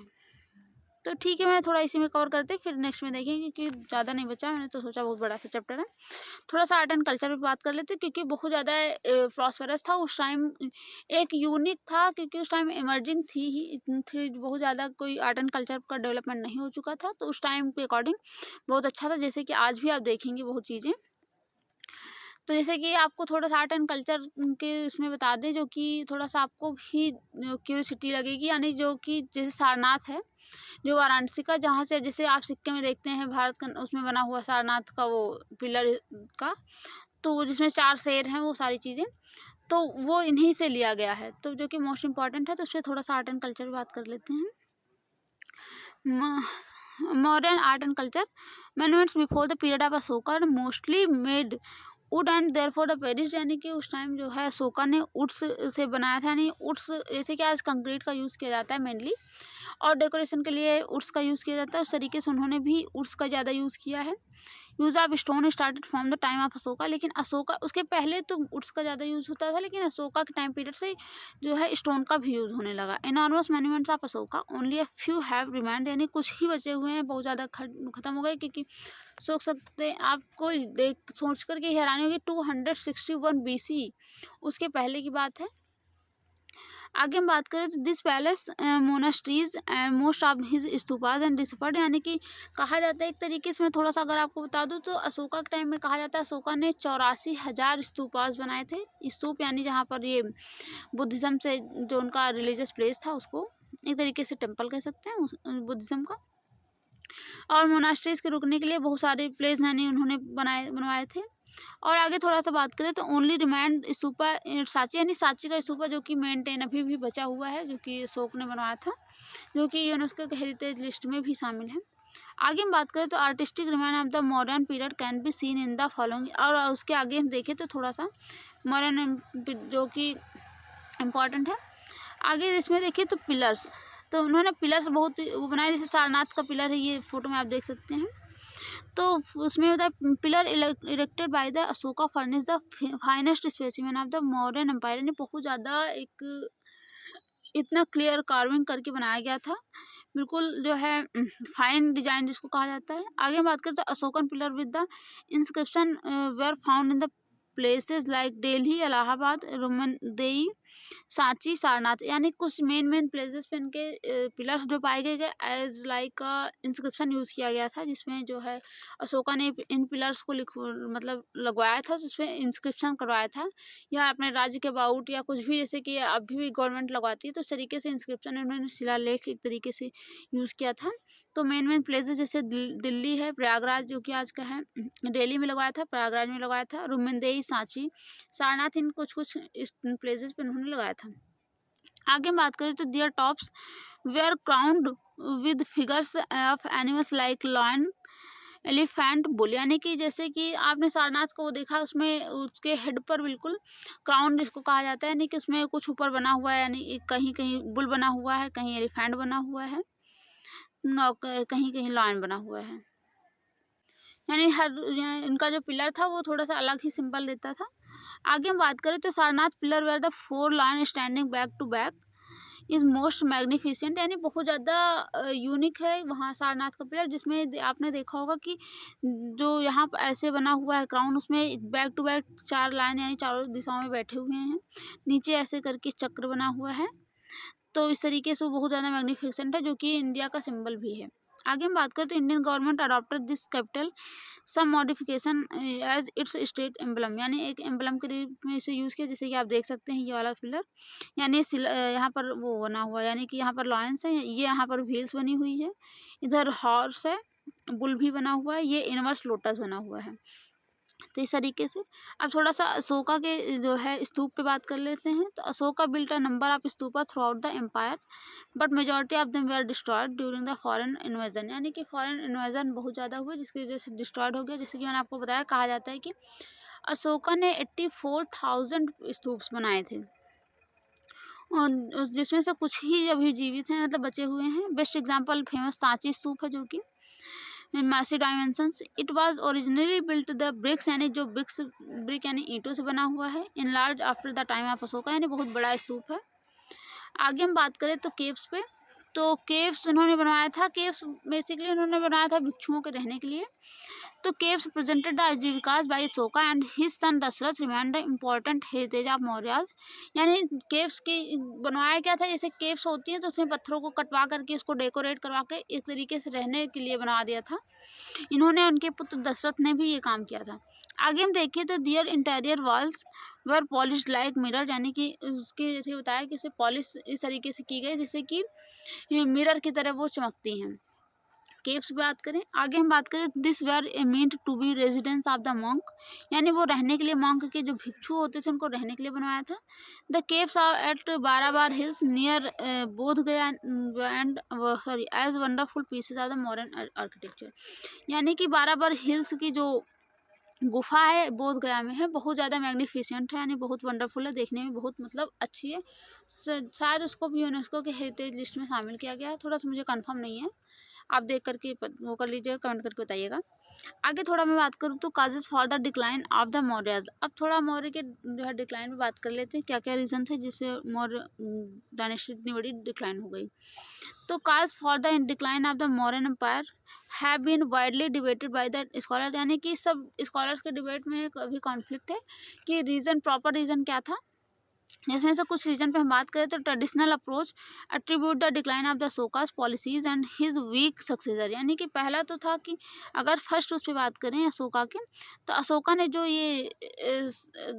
तो ठीक है, मैं थोड़ा इसी में कवर करते फिर नेक्स्ट में देखेंगे क्योंकि ज़्यादा नहीं बचा, मैंने तो सोचा बहुत बड़ा सा चैप्टर है। थोड़ा सा आर्ट एंड कल्चर पे बात कर लेते क्योंकि बहुत ज़्यादा प्रॉस्पेरस था उस टाइम, एक यूनिक था क्योंकि उस टाइम इमर्जिंग थी बहुत ज़्यादा कोई आर्ट एंड कल्चर का डेवलपमेंट नहीं हो चुका था, तो उस टाइम के अकॉर्डिंग बहुत अच्छा था। जैसे कि आज भी आप देखेंगे बहुत चीज़ें, तो जैसे कि आपको थोड़ा सा आर्ट एंड कल्चर के उसमें बता दें जो कि थोड़ा सा आपको भी क्यूरियोसिटी लगेगी, यानी जो कि जैसे सारनाथ है जो वाराणसी का, जहाँ से जैसे आप सिक्के में देखते हैं भारत का उसमें बना हुआ सारनाथ का वो पिलर का, तो वो जिसमें 4 शेर हैं वो सारी चीज़ें, तो वो इन्हीं से लिया गया है, तो जो कि मोस्ट इम्पॉर्टेंट है। तो उस पर थोड़ा सा आर्ट एंड कल्चर बात कर लेते हैं। Modern art and culture monuments before the period of Ashoka mostly made would and therefore the Paris, यानी कि उस टाइम जो है अशोका ने वुड्स से बनाया था, यानी वुड्स जैसे कि आज कंक्रीट का यूज़ किया जाता है मेनली और डेकोरेशन के लिए वुड्स का यूज़ किया जाता है, उस तरीके से उन्होंने भी वुड्स का ज़्यादा यूज़ किया है। Use of stone started from the time of Ashoka, लेकिन अशोका उसके पहले तो वुड्स का ज़्यादा यूज़ होता था, लेकिन अशोका के टाइम पीरियड से जो है स्टोन का भी यूज़ होने लगा। Enormous monuments of Ashoka only a few have remind, यानी कुछ ही बचे हुए हैं, बहुत ज़्यादा खत्म हो गए क्योंकि सोच सकते आपको देख सोच कर के हैरानी होगी 261 BC उसके पहले की बात है। आगे हम बात करें तो this palace monasteries and most of his stupas and dispersed, यानी कि कहा जाता है एक तरीके से, मैं थोड़ा सा अगर आपको बता दूं तो अशोका के टाइम में कहा जाता है अशोका ने 84,000 स्तूपाज बनाए थे। स्तूप यानी जहाँ पर ये बुद्धिज़्म से जो उनका रिलीजियस प्लेस था उसको एक तरीके से टेम्पल कह सकते हैं बुद्धिज़्म का। और मोनास्ट्रीज के रुकने के लिए बहुत सारे प्लेस यानी उन्होंने बनवाए थे। और आगे थोड़ा सा बात करें तो ओनली रिमाइंड स्तूपा सांची, यानी सांची का स्तूपा जो कि मेंटेन अभी भी बचा हुआ है, जो कि अशोक ने बनवाया था, जो कि यूनेस्को के हेरिटेज लिस्ट में भी शामिल है। आगे हम बात करें तो artistic remind of the modern period can be seen in the following, और उसके आगे हम देखें तो थोड़ा सा मॉडर्न जो कि इम्पॉर्टेंट है। आगे इसमें देखिए तो पिलर्स, तो उन्होंने पिलर्स बहुत वो बनाए, जैसे सारनाथ का पिलर है, ये फोटो में आप देख सकते हैं। तो उसमें होता है pillar erected by the Ashoka furnish the finest specimen of the modern empire, ने बहुत ज़्यादा एक इतना क्लियर कार्विंग करके बनाया गया था, बिल्कुल जो है फाइन डिजाइन जिसको कहा जाता है। आगे हम बात करते हैं Ashokan pillar with the inscription were found in the places like Delhi, Allahabad, Rummindei, Sanchi, Sarnath, यानी कुछ मेन प्लेसेस पे इनके पिलर्स जो पाए गए एज लाइक इंस्क्रिप्शन यूज़ किया गया था, जिसमें जो है अशोका ने इन पिलर्स को मतलब लगवाया था, जिसमें इंस्क्रिप्शन करवाया था, या अपने राज्य के अबाउट या कुछ भी, जैसे कि अभी भी गवर्नमेंट लगवाती है तो इस तरीके से इंस्क्रिप्शन उन्होंने शिलालेख एक तरीके से यूज़ किया था। तो मेन प्लेसेस जैसे दिल्ली है, प्रयागराज जो कि आज का है, दिल्ली में लगवाया था, प्रयागराज में लगवाया था, रुमिनदेई, सांची, सारनाथ, इन कुछ प्लेसेस पे उन्होंने लगाया था। आगे हम बात करें तो their tops were crowned with figures of animals like lion, elephant, bull, यानी कि जैसे कि आपने सारनाथ को देखा, उसमें उसके हेड पर बिल्कुल क्राउन जिसको कहा जाता है, यानी कि उसमें कुछ ऊपर बना हुआ है, यानी कहीं कहीं बुल बना हुआ है, कहीं एलिफेंट बना हुआ है, कहीं कहीं लॉयन बना हुआ है, यानी इनका जो पिलर था वो थोड़ा सा अलग ही सिंबल देता था। आगे हम बात करें तो Sarnath pillar where the 4 lion standing back to back is most magnificent, यानी बहुत ज़्यादा यूनिक है वहाँ सारनाथ का पिलर, जिसमें आपने देखा होगा कि जो यहाँ पर ऐसे बना हुआ है क्राउन, उसमें बैक टू बैक 4 लाइन यानी चारों दिशाओं में बैठे हुए हैं, नीचे ऐसे करके चक्र बना हुआ है, तो इस तरीके से वो बहुत ज़्यादा मैग्निफिसेंट है, जो कि इंडिया का सिंबल भी है। आगे हम बात करें तो Indian government adopted this capital some modification as its state emblem, यानी एक एम्बलम के रूप में इसे यूज़ किया, जैसे कि आप देख सकते हैं ये वाला पिलर, यानी यहाँ पर वो बना हुआ है, यानी कि यहाँ पर लॉयंस है, ये यहाँ पर व्हील्स बनी हुई है, इधर हॉर्स है, बुल भी बना हुआ है, ये इनवर्स लोटस बना हुआ है। तो इस तरीके से अब थोड़ा सा अशोका के जो है स्तूप पे बात कर लेते हैं। तो Ashoka built a number of stupa throughout the empire, but majority of them were destroyed during the foreign invasion, यानी कि फॉरेन इन्वेजन बहुत ज़्यादा हुए जिसकी वजह से डिस्ट्रॉयड हो गया। जैसे कि मैंने आपको बताया, कहा जाता है कि अशोका ने 84,000 स्तूप्स बनाए थे, और जिसमें से कुछ ही अभी जीवित हैं, मतलब बचे हुए हैं। Best example famous Sanchi stupa है, जो कि massive dimensions, it was originally built the bricks, यानी जो ब्रिक यानी ईंटों से बना हुआ है, in large after the time of Ashoka, यानी बहुत बड़ा स्तूप है। आगे हम बात करें तो केव्स पे, तो केव्स उन्होंने बनवाया था, केव्स बेसिकली उन्होंने बनाया था भिक्षुओं के रहने के लिए। तो caves presented the Ajivikas by Ashoka and his son Dasharatha remind the important heritage of Maurya, यानी केव्स की बनवाया क्या था, जैसे केव्स होती हैं तो उसमें पत्थरों को कटवा करके उसको डेकोरेट करवा के एक तरीके से रहने के लिए बना दिया था। इन्होंने, उनके पुत्र दशरथ ने भी ये काम किया था। आगे हम देखें तो दियर इंटीरियर वॉल्स वर पॉलिश्ड लाइक मिरर, यानी कि उसके जैसे बताया कि उसे पॉलिश इस तरीके से की गई जैसे कि मिरर की तरह वो चमकती हैं। केव्स बात करें, आगे हम बात करें this were meant to be residence of the monk, यानी वो रहने के लिए मॉन्क के जो भिक्षु होते थे उनको रहने के लिए बनवाया था। The caves are at Barabar hills near Bodh Gaya and sorry as wonderful pieces of the modern architecture, यानी कि बाराबार हिल्स की जो गुफा है बोध गया में है, बहुत ज़्यादा मैग्निफिसेंट है, यानी बहुत वंडरफुल है, देखने में बहुत मतलब अच्छी है। शायद उसको भी यूनेस्को के हेरिटेज लिस्ट में शामिल किया गया है, थोड़ा सा मुझे कंफर्म नहीं है, आप देख करके वो कर लीजिएगा, कमेंट करके बताइएगा। आगे थोड़ा मैं बात करूँ तो causes for the decline of the Mauryas, अब थोड़ा मौर्य के जो है डिक्लाइन पे बात कर लेते हैं, क्या क्या रीज़न थे जिससे मौर्य डायनेस्टी इतनी बड़ी डिक्लाइन हो गई। तो cause for the decline of the Mauryan empire have been widely debated by the scholar, यानी कि सब स्कॉलर्स के डिबेट में अभी कॉन्फ्लिक्ट है कि रीज़न, प्रॉपर रीज़न क्या था। इसमें से कुछ रीजन पे हम बात करें तो traditional approach attribute the decline of the Ashoka's policies and his weak successor, यानी कि पहला तो था कि अगर फर्स्ट उस पर बात करें अशोका के, तो अशोका ने जो ये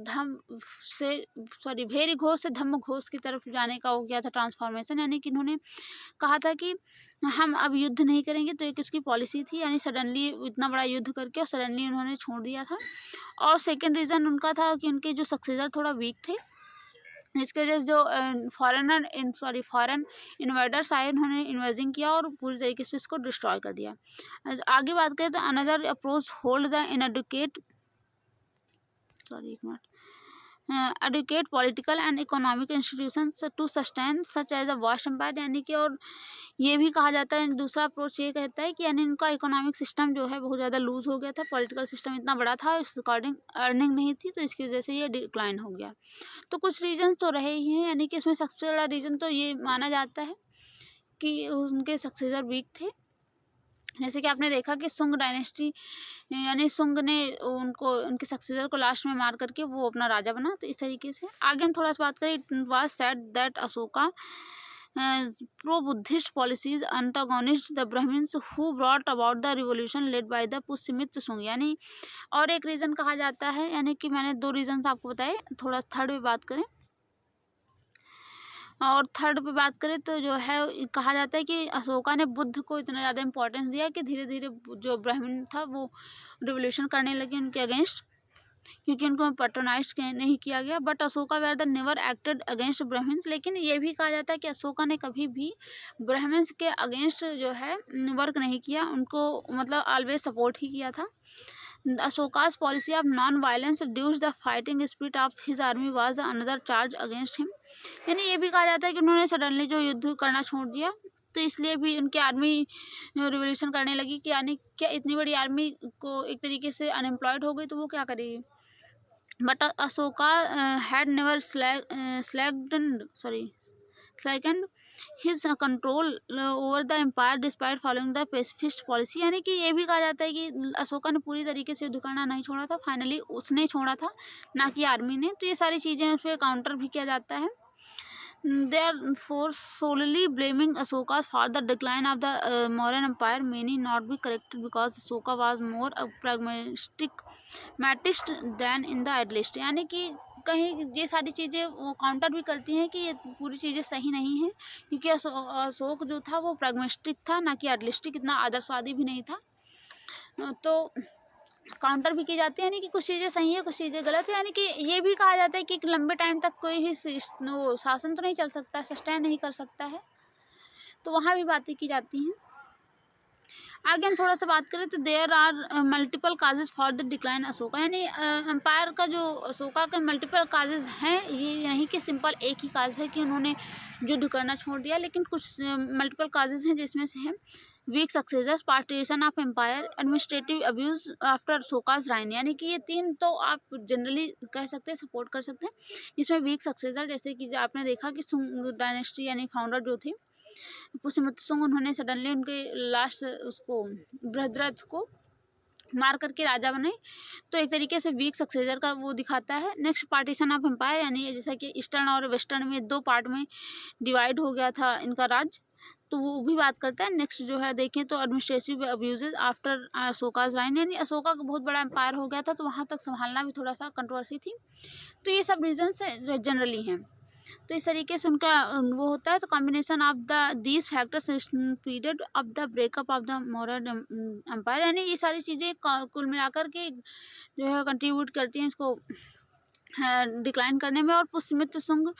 धम्म से सॉरी भेरी घोष से धम्म घोष की तरफ जाने का वो किया था ट्रांसफॉर्मेशन, यानी कि इन्होंने कहा था कि हम अब युद्ध नहीं करेंगे, तो एक उसकी पॉलिसी थी, यानी सडनली इतना बड़ा युद्ध करके और सडनली उन्होंने छोड़ दिया था। और सेकेंड रीज़न उनका था कि उनके जो सक्सेसर थोड़ा वीक थे, जिसके वजह से जो फॉरेन इन्वेडर्स आए, उन्होंने इन्वेजिंग किया और पूरी तरीके से इसको डिस्ट्रॉय कर दिया। आगे बात करें तो another approach hold the inadequate एक मिनट adequate political and economic institutions to sustain such as a vast empire, यानी कि और ये भी कहा जाता है, दूसरा अप्रोच ये कहता है कि यानी इनका इकोनॉमिक सिस्टम जो है बहुत ज़्यादा लूज हो गया था, पॉलिटिकल सिस्टम इतना बड़ा था, इस अकॉर्डिंग अर्निंग नहीं थी, तो इसकी वजह से ये डिक्लाइन हो गया। तो कुछ रीजन तो रहे ही हैं, यानी कि इसमें सबसे बड़ा रीज़न तो ये माना जाता है कि उनके सक्सेसर वीक थे। जैसे कि आपने देखा कि सुंग डायनेस्टी, यानी सुंग ने उनको उनके सक्सेसर को लास्ट में मार करके वो अपना राजा बना, तो इस तरीके से आगे हम थोड़ा सा बात करें। It was said that Ashoka pro Buddhist policies antagonist the Brahmans who brought about the revolution led by the Pushyamitra Sunga, यानी और एक रीज़न कहा जाता है, यानी कि मैंने दो रीजन आपको बताए, थोड़ा थर्ड पे बात करें और थर्ड पे बात करें तो जो है कहा जाता है कि अशोका ने बुद्ध को इतना ज़्यादा इम्पोर्टेंस दिया कि धीरे धीरे जो ब्राह्मण था वो रिवोल्यूशन करने लगे उनके अगेंस्ट, क्योंकि उनको पैट्रोनाइज नहीं किया गया। But Ashoka were the never acted against Brahmans, लेकिन ये भी कहा जाता है कि अशोका ने कभी भी ब्राह्मण्स के अगेंस्ट जो है वर्क नहीं किया, उनको मतलब ऑलवेज सपोर्ट ही किया था। अशोका's policy of non-violence reduced the fighting spirit of his army was another charge against him, यानी ये भी कहा जाता है कि उन्होंने सडनली जो युद्ध करना छोड़ दिया, तो इसलिए भी उनकी आर्मी रिवोल्यूशन करने लगी कि यानी क्या इतनी बड़ी आर्मी को एक तरीके से अनएम्प्लॉयड हो गई तो वो क्या करेगी। But Ashoka had never slackened his control over the empire despite following the pacifist policy, यानी कि ये भी कहा जाता है कि अशोका ने पूरी तरीके से युद्ध करना नहीं छोड़ा था, फाइनली उसने छोड़ा था, ना कि आर्मी ने। तो ये सारी चीज़ें उस पर काउंटर भी किया जाता है। They are for solely blaming Ashoka for the decline of the Mauryan Empire may not be correct because Ashoka was more a pragmatist than in the idealist, यानी कि कहीं ये सारी चीज़ें वो काउंटर भी करती हैं कि ये पूरी चीज़ें सही नहीं हैं, क्योंकि अशोक जो था वो प्रैग्मेटिस्टिक था, ना कि आइडियलिस्टिक, इतना आदर्शवादी भी नहीं था। तो काउंटर भी की जाती है, यानी कि कुछ चीज़ें सही है कुछ चीज़ें गलत है, यानी कि ये भी कहा जाता है कि एक लंबे टाइम तक कोई भी वो शासन तो नहीं चल सकता, सस्टेन नहीं कर सकता है, तो वहाँ भी बातें की जाती हैं। आगे हम थोड़ा सा बात करें तो there are multiple causes for the decline Ashoka, यानी एम्पायर का जो अशोका के मल्टीपल काजेज हैं, ये नहीं कि सिंपल एक ही काज है कि उन्होंने युद्ध करना छोड़ दिया, लेकिन कुछ मल्टीपल काजेज हैं, जिसमें से हैं weak successors, partition of empire, administrative abuse after Ashoka's reign, यानी कि ये तीन तो आप जनरली कह सकते हैं, सपोर्ट कर सकते हैं, जिसमें वीक सक्सेसर जैसे कि आपने देखा कि सुंग डायनेस्टी यानी फाउंडर जो थे पुष्यमित्र सुंग, उन्होंने सडनली उनके लास्ट उसको बृहद्रथ को मार करके राजा बने, तो एक तरीके से वीक सक्सेसर का वो दिखाता है। नेक्स्ट पार्टीशन ऑफ एम्पायर, यानी जैसा कि ईस्टर्न और वेस्टर्न में दो पार्ट में डिवाइड हो गया था इनका राज, तो वो भी बात करता है। नेक्स्ट जो है देखें तो administrative abuses after Ashoka's reign, यानी अशोका का बहुत बड़ा एम्पायर हो गया था, तो वहाँ तक संभालना भी थोड़ा सा कंट्रोवर्सी थी। तो ये सब रीजन्स जो जनरली हैं, तो इस तरीके से उनका वो होता है। तो combination of the these factors period of the breakup of the Mauryan empire, यानी ये सारी चीज़ें कुल मिलाकर के जो है कंट्रीब्यूट करती हैं इसको डिक्लाइन करने में। और Pushyamitra Sunga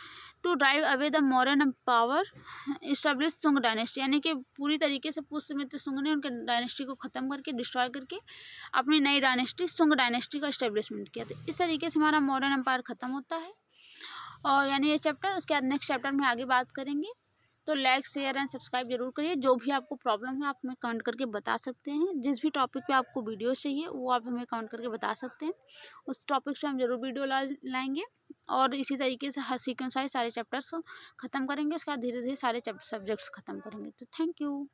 to drive away the Mauryan power establish Sunga dynasty, यानी कि पूरी तरीके से पुष्यमित्र सुंग ने उनके डायनेस्टी को ख़त्म करके डिस्ट्रॉय करके अपनी नई डायनेस्टी सुंग डायनेस्टी का इस्टेब्लिशमेंट किया। तो इस तरीके से हमारा मौर्यन एम्पायर ख़त्म होता है, और यानी ये चैप्टर, उसके बाद नेक्स्ट चैप्टर में आगे बात करेंगे। तो लाइक शेयर एंड सब्सक्राइब जरूर करिए। जो भी आपको प्रॉब्लम है आप हमें कमेंट करके बता सकते हैं, जिस भी टॉपिक पे आपको वीडियो चाहिए वो आप हमें कमेंट करके बता सकते हैं, उस टॉपिक से हम जरूर वीडियो लाएंगे। और इसी तरीके से हर सीक्वेंस वाइज सारे चैप्टर्स को ख़त्म करेंगे, उसके बाद धीरे धीरे सारे सब्जेक्ट्स ख़त्म करेंगे। तो थैंक यू।